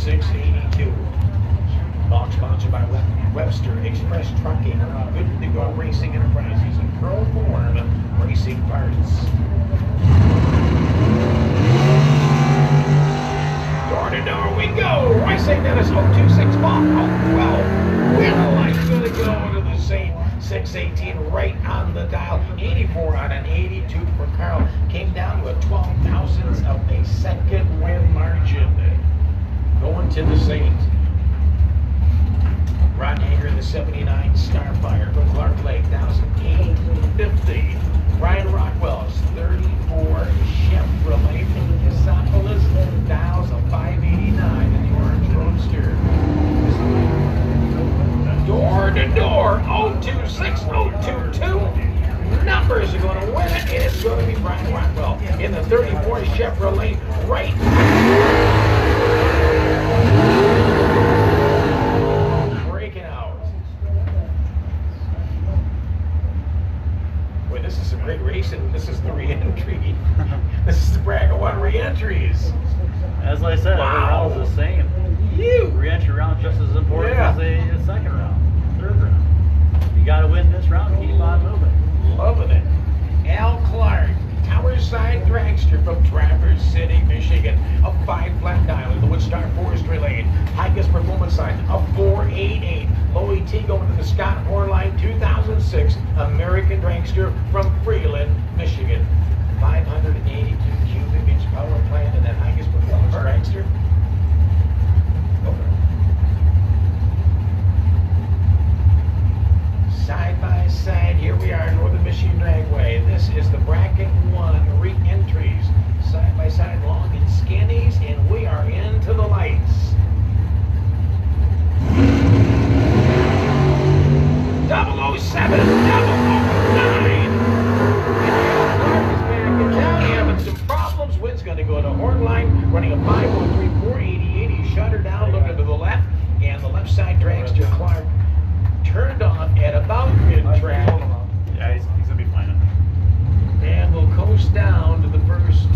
682. All sponsored by Webster Express Trucking, Good to Go Racing Enterprises, and Pro Form Racing Parts. Door to door we go. I say Dennis 026 ball. Oh, well, where the light's going to go to the same 618 right on the dial. 84 on an 82 for Carl. Came down to a 12 thousandths of a second win margin. Going to the Saint. Ron Hager in the 79 Starfire from Clark Lake, 1,850. Brian Rockwell's 34 Chevrolet from Cassopolis, dials of 589 in the orange Roadster. Door to door, 026022. Numbers are going to win it, and it's going to be Brian Rockwell in the 34 Chevrolet right. Breaking out. Boy, this is a great race, and this is the re-entry. This is the Bracket 1 re-entries. As I said, every round is the same. Re-entry round just as important as a second round, third round. You got to win this round, keep on moving. Loving it. Al Clark, Towerside Dragster from Traverse City, Michigan. A 5 flat dial in the Woodstar Forestry Lane. Highest performance sign, a 488. Low ET going to the Scott Horline 2006 American Dragster from Freeland, Michigan. 582 cubic inch power plant in that highest performance dragster. Side by side, here we are, Northern Michigan Dragway. This is the Bracket 1 re-entries. Side by side, long and skinnies, and we are into the lights. 007, 009. Having some problems. Wind's going to go to Hornline, running a 503, 488. He shut her down, looking to the left, and the left side dragster Clark turned off at about mid-track. Yeah, he's going to be fine. And we'll coast down to the first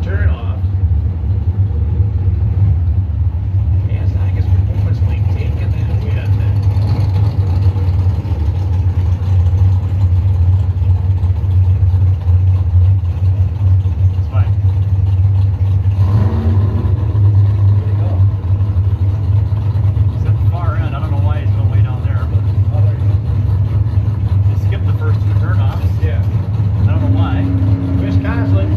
turn off. And Tigers Performance Link taking that win. It's fine. Except the far end, I don't know why he's going way down there, but he skipped the first two turnoffs. Yeah. I don't know why. Chris Coslin,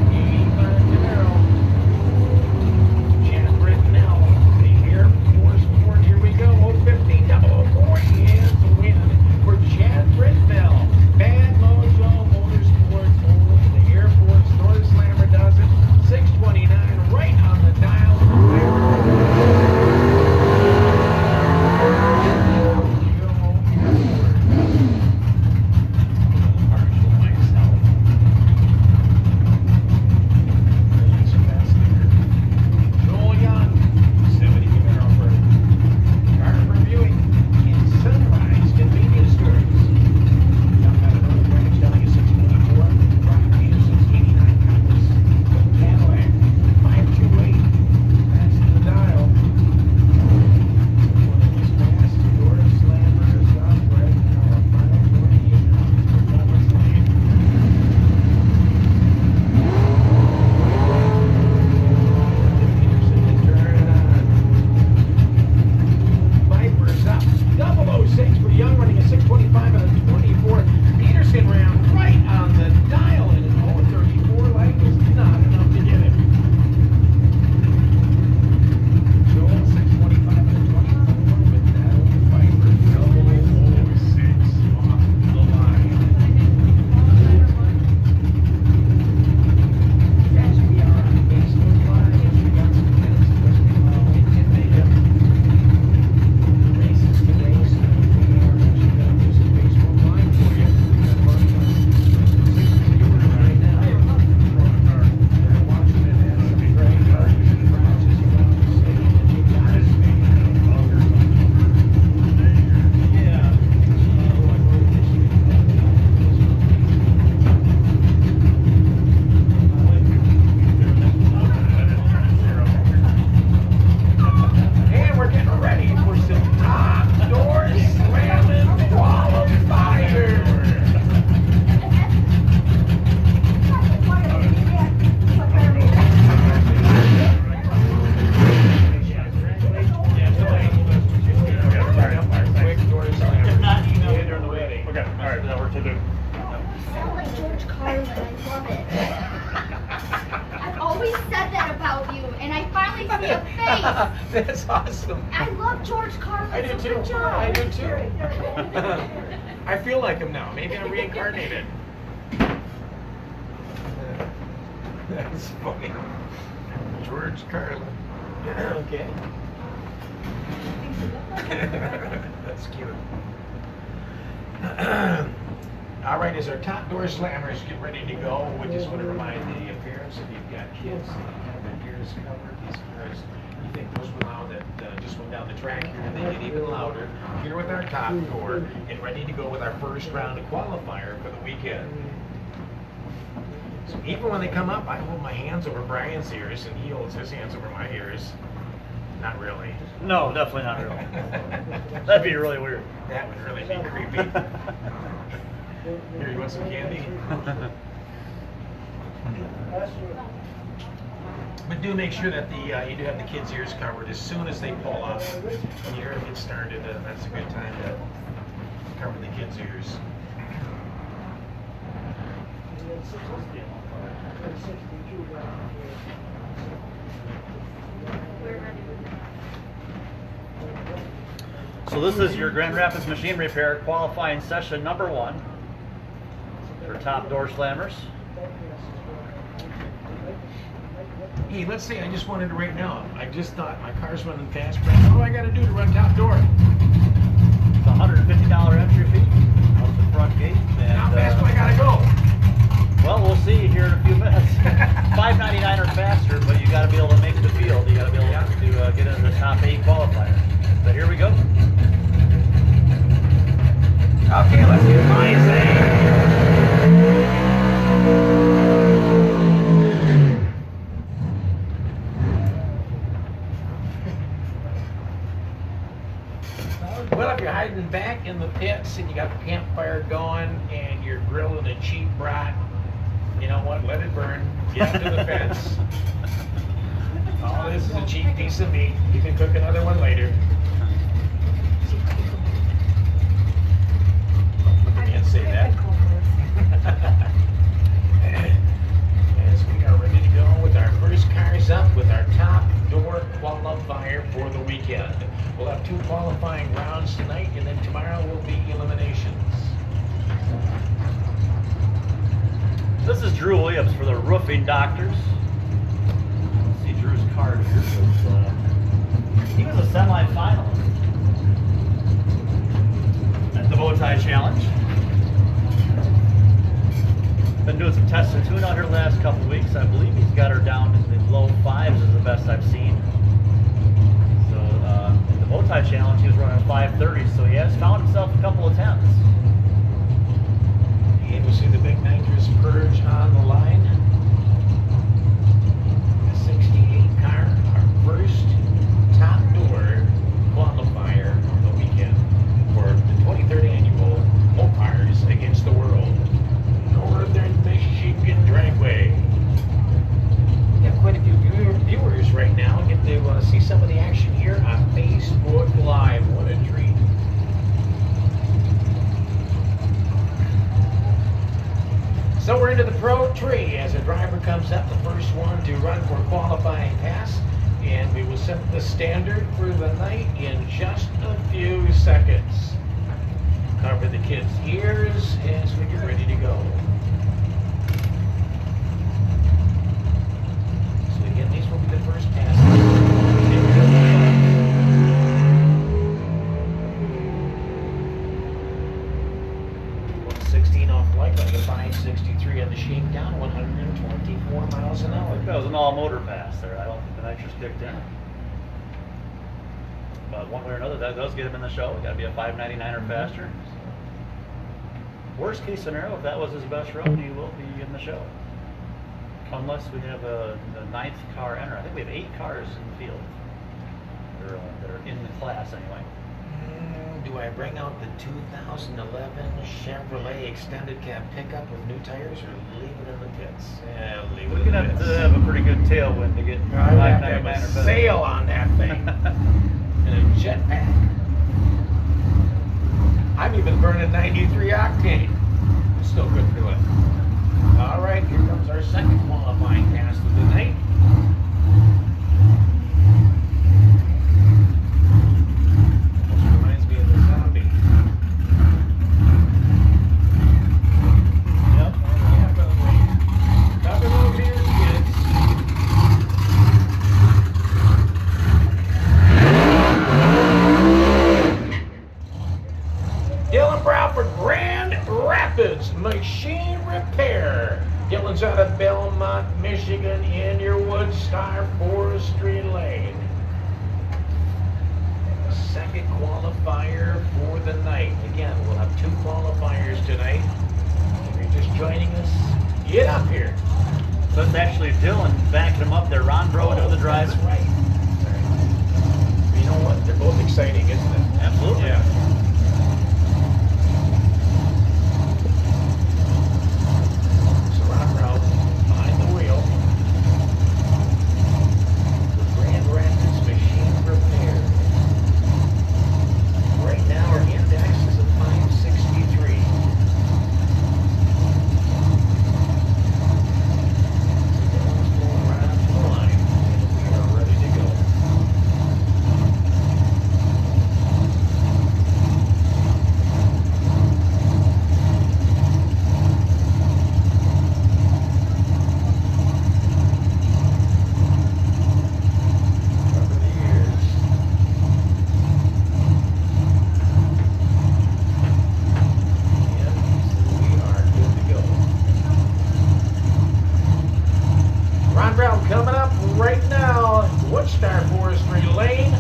me see a face. That's awesome. I love George Carlin. I do so too. good job. I do too. I feel like him now. Maybe I'm reincarnated. That's funny. George Carlin. Okay. That's cute. All right, as our top door slammers get ready to go, we just want to remind the parents, if you've got kids and you have their ears covered, these cars, you think those were loud that just went down the track here, and they get even louder. Here with our top door, and ready to go with our first round qualifier for the weekend. So even when they come up, I hold my hands over Brian's ears, and he holds his hands over my ears. Not really. No, definitely not real. That'd be really weird. That would really be creepy. Here, you want some candy? But do make sure that you do have the kids' ears covered as soon as they pull up. When you hear it get started, that's a good time to cover the kids' ears. So this is your Grand Rapids Machine Repair qualifying session number 1 for top door slammers. Hey, let's say I just wanted to right now. I just thought my car's running fast, Brad. What do I got to do to run top door? It's a $150 entry fee out of the front gate. And, How fast do I got to go? well, we'll see here in a few minutes. $5.99 or faster, but you got to be able to make the field. You got to be able to get into the top 8 qualifier. So here we go. Okay, let's get my thing. Well, if you're hiding back in the pits and you got the campfire going and you're grilling a cheap brat, you know what? Let it burn. Get up to the fence. Oh, this is a cheap piece of meat. You can cook another one later. Can't say that. As we are ready to go with our first cars up with our top door qualifier for the weekend. We'll have 2 qualifying rounds tonight, and then tomorrow will be eliminations. This is Drew Williams for the Roofing Doctors. See Drew's card here. He was a semi-finalist at the Bowtie Challenge. Been doing some tests and tune out here the last couple of weeks. I believe he's got her down in the low 5s is the best I've seen. So in the Bowtie Challenge he was running 5:30, so he has found himself a couple of 10s. And we'll see the big nitrous purge on the line. A 68 car, our first top door qualifier of the weekend for the 23rd annual Mopars Against the World Northern Michigan Dragway. We have quite a few viewers right now. Get to see some of the action here on Facebook Live. What a treat. So we're into the pro tree as a driver comes up, the first one to run for qualifying pass, and we will set the standard for the night in just a few seconds. Cover the kids' ears as we get ready to go. So again, these will be the first passes. 16 off light on the 563 on the shakedown, 124 miles an hour. That was an all-motor pass there. I don't think the nitrous kicked in. But one way or another, that does get him in the show. It's got to be a 5.99 or faster. Worst case scenario, if that was his best run, he will be in the show. Unless we have the 9th car enter. I think we have 8 cars in the field that are in the class anyway. Do I bring out the 2011 Chevrolet extended cab pickup with new tires or leave it in the pits? Yeah, leave it We're in the going to have pits. to have a pretty good tailwind to get I have to 5.99 have or a better. sail on that thing. And a jetpack. I'm even burning 93 octane. Still good for it. All right, here comes our second qualifying pass of the night. Michigan in your Woodstar Forestry Lane. Second qualifier for the night. Again, we'll have 2 qualifiers tonight. If you're just joining us, get up here. So it's actually Dylan backing him up there. Ron Bro doing the drive. That's right. You know what? They're both exciting, isn't it? Absolutely. Yeah. So Ron Brown behind the wheel. The Grand Rapids Machine Repair. Right now our index is at 563. Going right up to the line. We are ready to go. Cover the ears. And we are good to go. Ron Brown coming up right now. Woodstar Forestry Lane.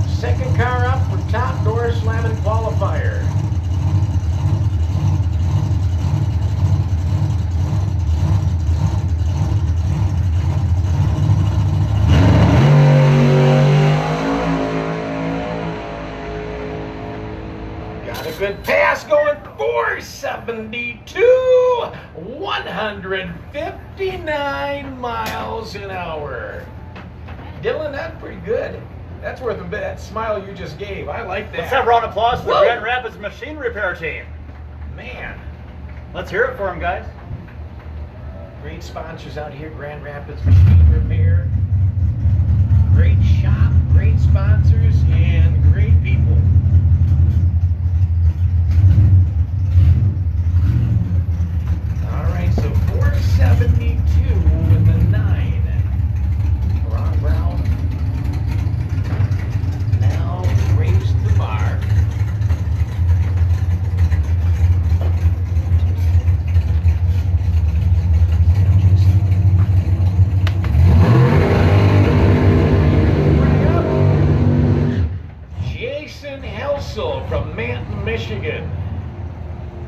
Second car up for top door slamming qualifier. Got a good pass going, 472, 159 miles an hour. Dylan, that's pretty good. That's worth a bit. That smile you just gave, I like that. Let's have a round of applause for the Whoa. Grand Rapids Machine Repair Team. Man, Let's hear it for them, guys. great sponsors out here, Grand Rapids Machine Repair. Great shop, great sponsors, and great people. All right, so 472 with the 9. Ron Brown now raised the bar. Jason Helsel from Manton, Michigan.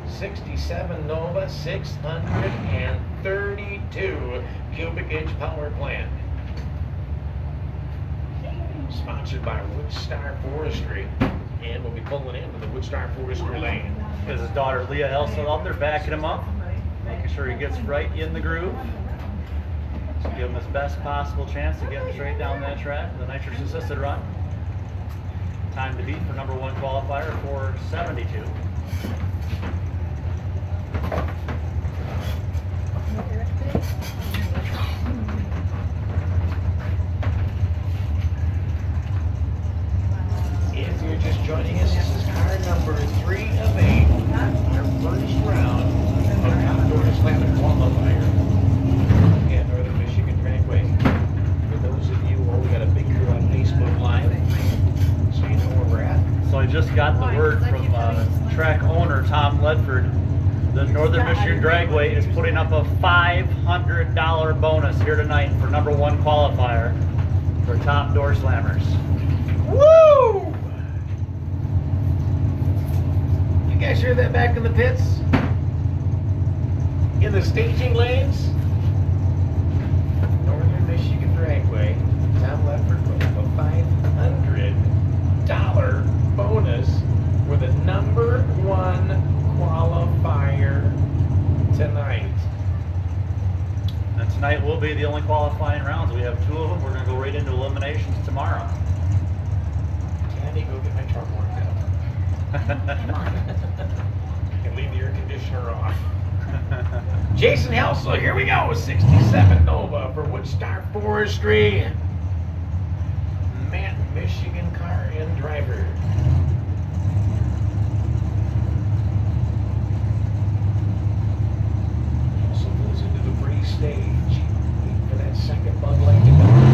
67 Nova, 632 cubic inch power plant. Sponsored by Woodstar Forestry. And we'll be pulling into the Woodstar Forestry Lane. There's his daughter Leah Elsel out there backing him up, making sure he gets right in the groove. Just give him his best possible chance to get straight down that track for the nitrous assisted run. Time to beat for number 1 qualifier, 472. If you're just joining us, this is car number 3 of 8. Our first round of outdoor slamming qualifier at Northern Michigan Dragway. For those of you, we got a big crew on Facebook Live, so you know where we're at. So I just got the word from track owner Tom Ledford. The Northern Michigan Dragway is putting up a $500 bonus here tonight for number 1 qualifier for top door slammers. Woo! You guys hear that back in the pits? In the staging lanes? Northern Michigan Dragway. Tom Ledford put up a $500 bonus for the number 1 qualifier tonight. And tonight will be the only qualifying rounds. We have 2 of them. We're going to go right into eliminations tomorrow. Candy, go get my truck worked out. You can leave the air conditioner off. Jason Helsel, here we go. 67 Nova for Woodstar Forestry. Manton, Michigan car and driver. Also goes into the pre-stage. Waiting for that second Bud Light to come.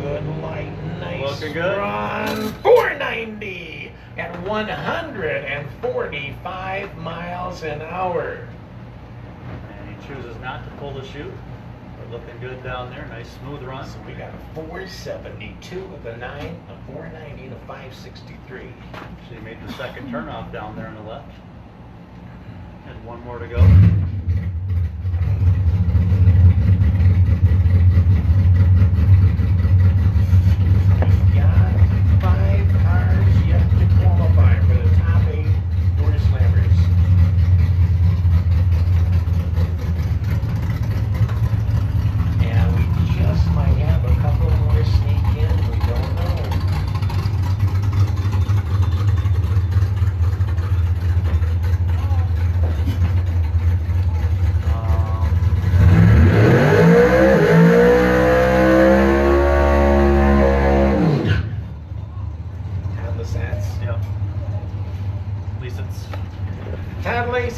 Good light, nice Looking good. run. 490 at 1. 145 miles an hour. And he chooses not to pull the chute. We're looking good down there. Nice smooth run. So we got a 472 with a 9, a 490, and a 563. So he made the second turnoff down there on the left. And one more to go. Got 5 cars yet to qualify for the top 8 door slammers. And we just might have a couple more sneak in. We don't know.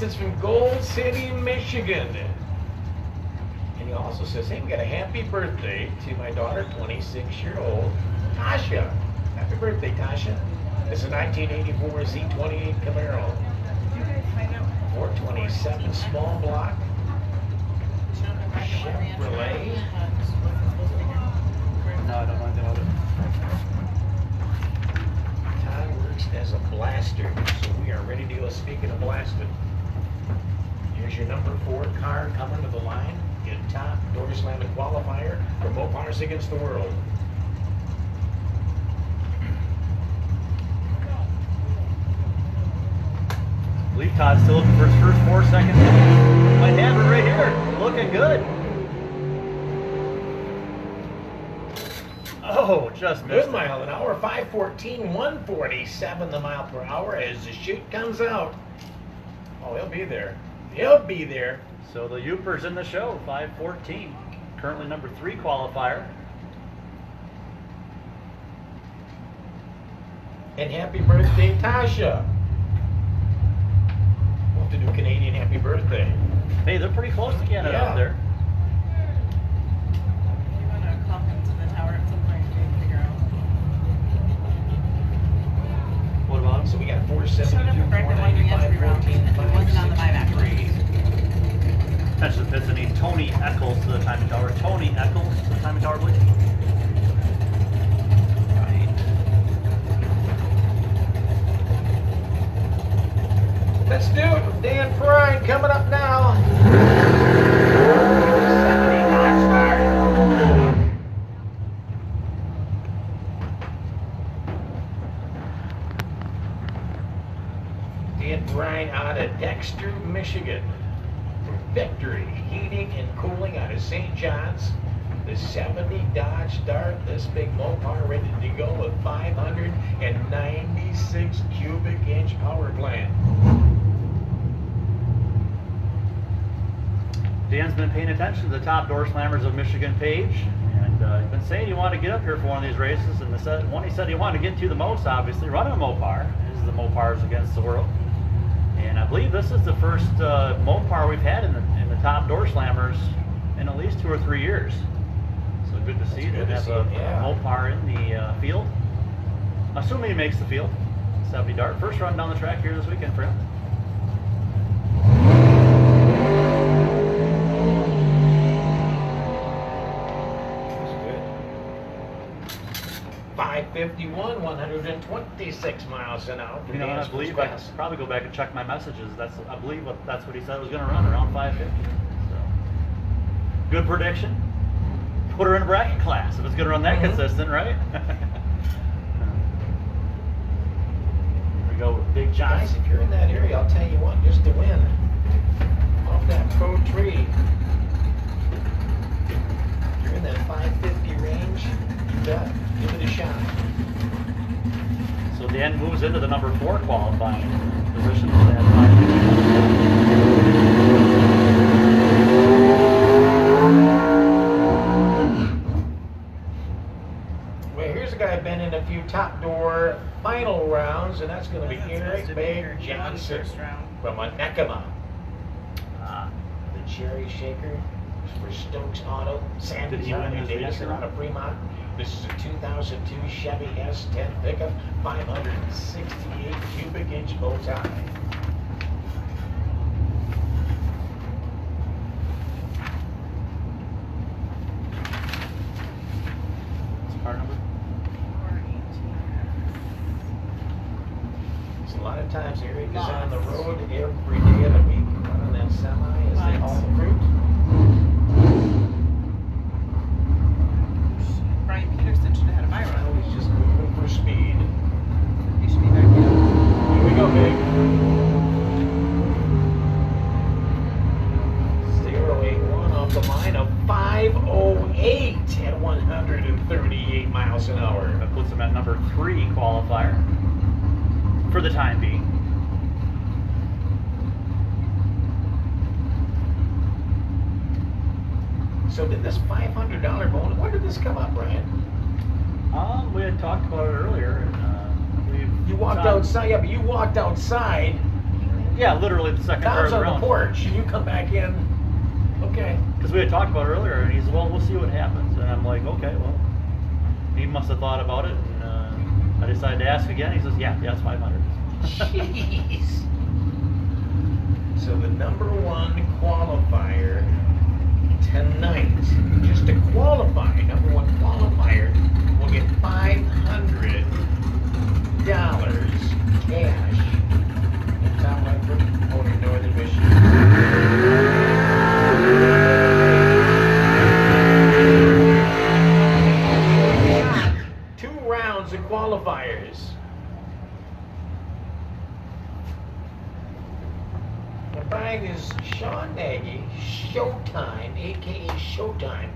It's from Gold City, Michigan. And he also says, hey, we got a happy birthday to my daughter, 26-year-old Tasha. Happy birthday, Tasha. It's a 1984 Z28 Camaro. You guys find out 427 small block. Chevrolet. No, I don't know anything about it. Todd works as a blaster, so we are ready to go. Speaking of blasting. Here's your number 4 car coming to the line in top door slamming qualifier for Mopars Against the World. I believe Todd's still looking for his first 4 seconds. Might have it right here. Looking good. Oh, just missed Good it. mile an hour, 514, 147 the mile per hour as the chute comes out. Oh, he'll be there. He'll be there. So the Youper's in the show, 5:14. Currently number 3 qualifier. And happy birthday, Tasha. We'll have to do Canadian happy birthday. Hey, they're pretty close to Canada Yeah. up there. you want to climb into the tower at some point to figure out. What about So him? we got 472, Showed up at Brandon White in the entry 495, round. 14, It wasn't on the buyback. 563. Attention to the pits. I need Tony Eccles to the timing tower. Tony Eccles to the timing tower, please. Let's do it with Dan Prine coming up now. 70 knots start. Dan Prine out of Dexter, Michigan. From Victory Heating and Cooling out of St. John's. The 70 Dodge Dart, this big Mopar ready to go with 596 cubic inch power plant. Dan's been paying attention to the top door slammers of Michigan page, and he's been saying he wanted to get up here for one of these races, and the one he said he wanted to get to the most, obviously, running a Mopar. This is the Mopars Against the World. And I believe this is the first Mopar we've had in the top door slammers in at least 2 or 3 years. So good to see good to to have see, a yeah. Mopar in the field. Assuming he makes the field. 70 Dart. First run down the track here this weekend for him. 551, 126 miles an hour. You know, and I believe I could probably go back and check my messages. I believe that's what he said it was going to run, around 550. So, good prediction. Put her in a bracket class if it's going to run that consistent, right? Here we go with Big John. Guys, if you're in that area, I'll tell you what, just to win off that pro tree. If you're in that 550 range, you bet. Give it a shot. So Dan moves into the number 4 qualifying position for that 550. Well, here's a guy been in a few top door final rounds, and that's going to be Eric Big Johnson from Onekama. The Cherry Shaker for Stokes Auto. Sandy Did he win his Davis race? out of Fremont. This is a 2002 Chevy S10 pickup, 568 cubic inch bow tie. Car number? 418. There's a lot of times Eric is on the road every day of the week running that semi as they haul the fruit. Brian Peterson should have had a Now Myra. he's just moving for speed. He should be back in. Here we go, big. 081 off the line of 508 at 138 miles an hour. That puts him at number 3 qualifier for the time being. So did this $500 bonus, where did this come up, Brian? We had talked about it earlier. And, You walked outside, yeah, but you walked outside, Yeah, literally the second car Tom's on the around. porch, and you come back in. Okay. Because we had talked about it earlier, and he said, well, we'll see what happens. And I'm like, okay, well, he must have thought about it. And I decided to ask again. He says, yeah, it's 500. Jeez. So the number 1 qualifier tonight, just to qualify, number 1 qualifier will get $500 cash in Tom Ledford, owner Northern Michigan. 2 rounds of qualifiers. The bag is Sean Nagy, Showtime, aka Showtime.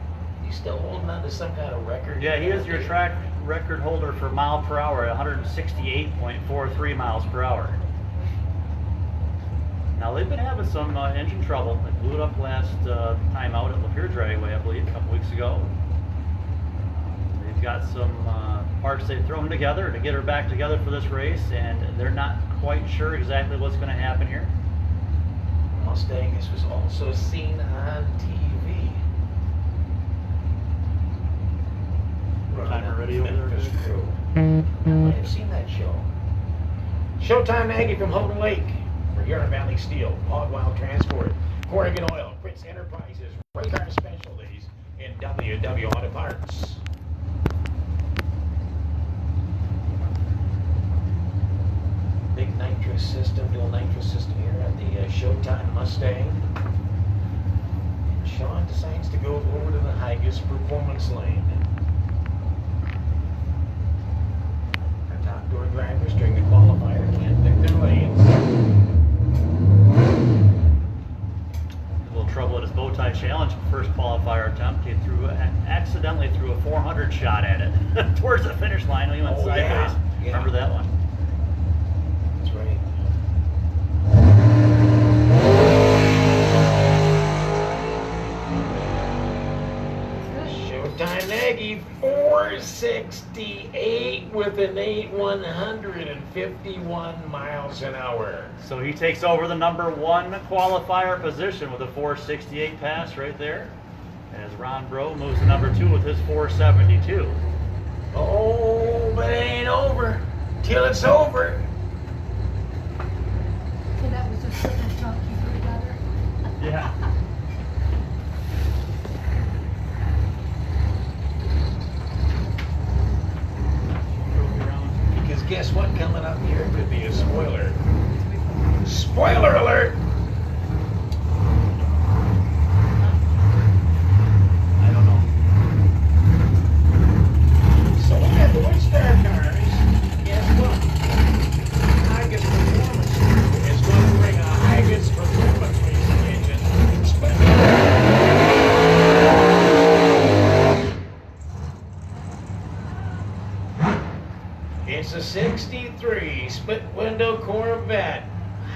He's still holding on to some kind of record. Yeah, he is your track record holder for mile per hour at 168.43 miles per hour. Now they've been having some engine trouble. They blew it up last time out at Lapeer Dragway, I believe, a couple weeks ago. They've got some parts they've thrown together to get her back together for this race, and they're not quite sure exactly what's going to happen here. Mustang, this was also seen on TV. Timer ready over there, Memphis dude? Crew. I might have seen that show. Showtime Nagy from Houghton Lake, Huron Valley Steel, Hog Wild Transport, Corrigan Oil, Fritz Enterprises, Raycar Specialties, and WW Auto Parts. Big nitrous system, dual nitrous system here on the Showtime Mustang. And Sean decides to go over to the Higas Performance Lane. Our top door drivers during the qualifier can't pick their lanes. A little trouble at his bow tie challenge first qualifier attempt. He accidentally threw a 400 shot at it towards the finish line. He went Oh, sideways. yeah. Yeah. Remember that one? That's right. Showtime Nagy, 468 with an 151 miles an hour. So he takes over the number 1 qualifier position with a 468 pass right there. As Ron Bro moves to number 2 with his 472. Oh, but it ain't over till it's over. So that was just putting a trunk you put together. Yeah. Because guess what? Coming up here could be a spoiler. Spoiler alert! I don't know. So we have the Winstar cars. Guess what? Higas Performance is going to bring a Higas Performance racing engine. It's a 63 split window Corvette.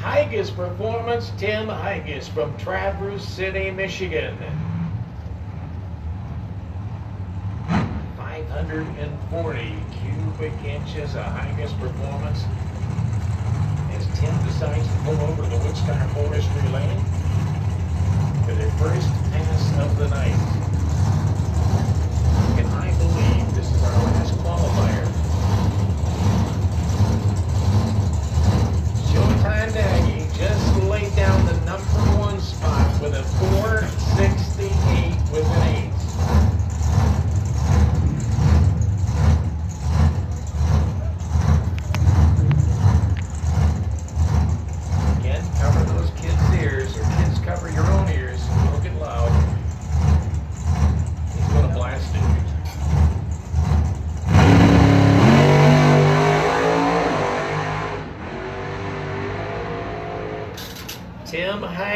Higas Performance, Tim Higas from Traverse City, Michigan. 540 cubic inches of Higas Performance. As Tim decides to pull over to the Woodstock Forestry Lane for their first pass of the night. Can I believe this is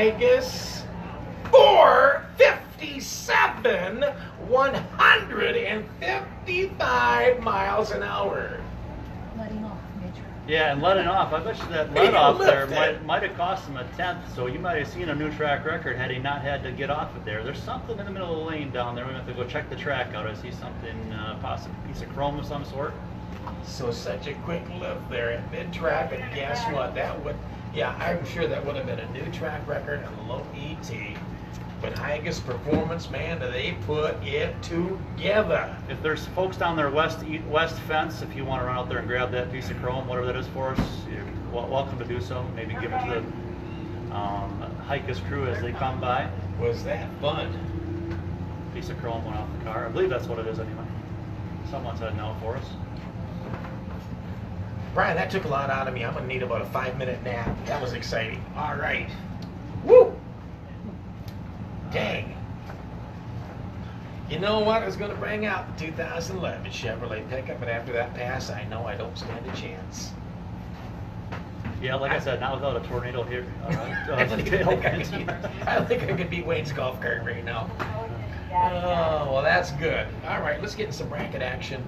Higas 457, 155 miles an hour. Letting off, Mitch. Yeah, and letting off. I bet you that He let off there lifted. might have cost him a 10th, so you might have seen a new track record had he not had to get off it there. There's something in the middle of the lane down there. We have to go check the track out. I see something, possible piece of chrome of some sort. So such a quick lift there at mid-traffic. Guess what? That would, yeah, I'm sure that would have been a new track record and a low ET. But Higas Performance, man, they put it together. If there's folks down there west fence, if you want to run out there and grab that piece of chrome, whatever that is for us, you're welcome to do so. Maybe give it to the Hikas crew as they come by. Was that fun? Piece of chrome went off the car. I believe that's what it is anyway. Someone said no for us. Brian, that took a lot out of me. I'm gonna need about a 5-minute nap. That was exciting. All right. Woo! Dang. You know what? I was gonna bring out the 2011 Chevrolet pickup, but after that pass, I know I don't stand a chance. Yeah, like I said, not without a tornado here. I don't think I could beat Wayne's golf cart right now. Oh, well, that's good. All right, let's get in some bracket action.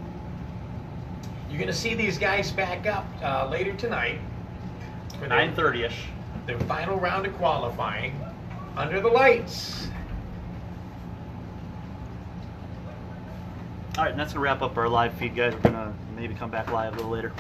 You're going to see these guys back up later tonight for 9:30ish. their final round of qualifying under the lights. All right, and that's gonna wrap up our live feed, guys. We're gonna maybe come back live a little later.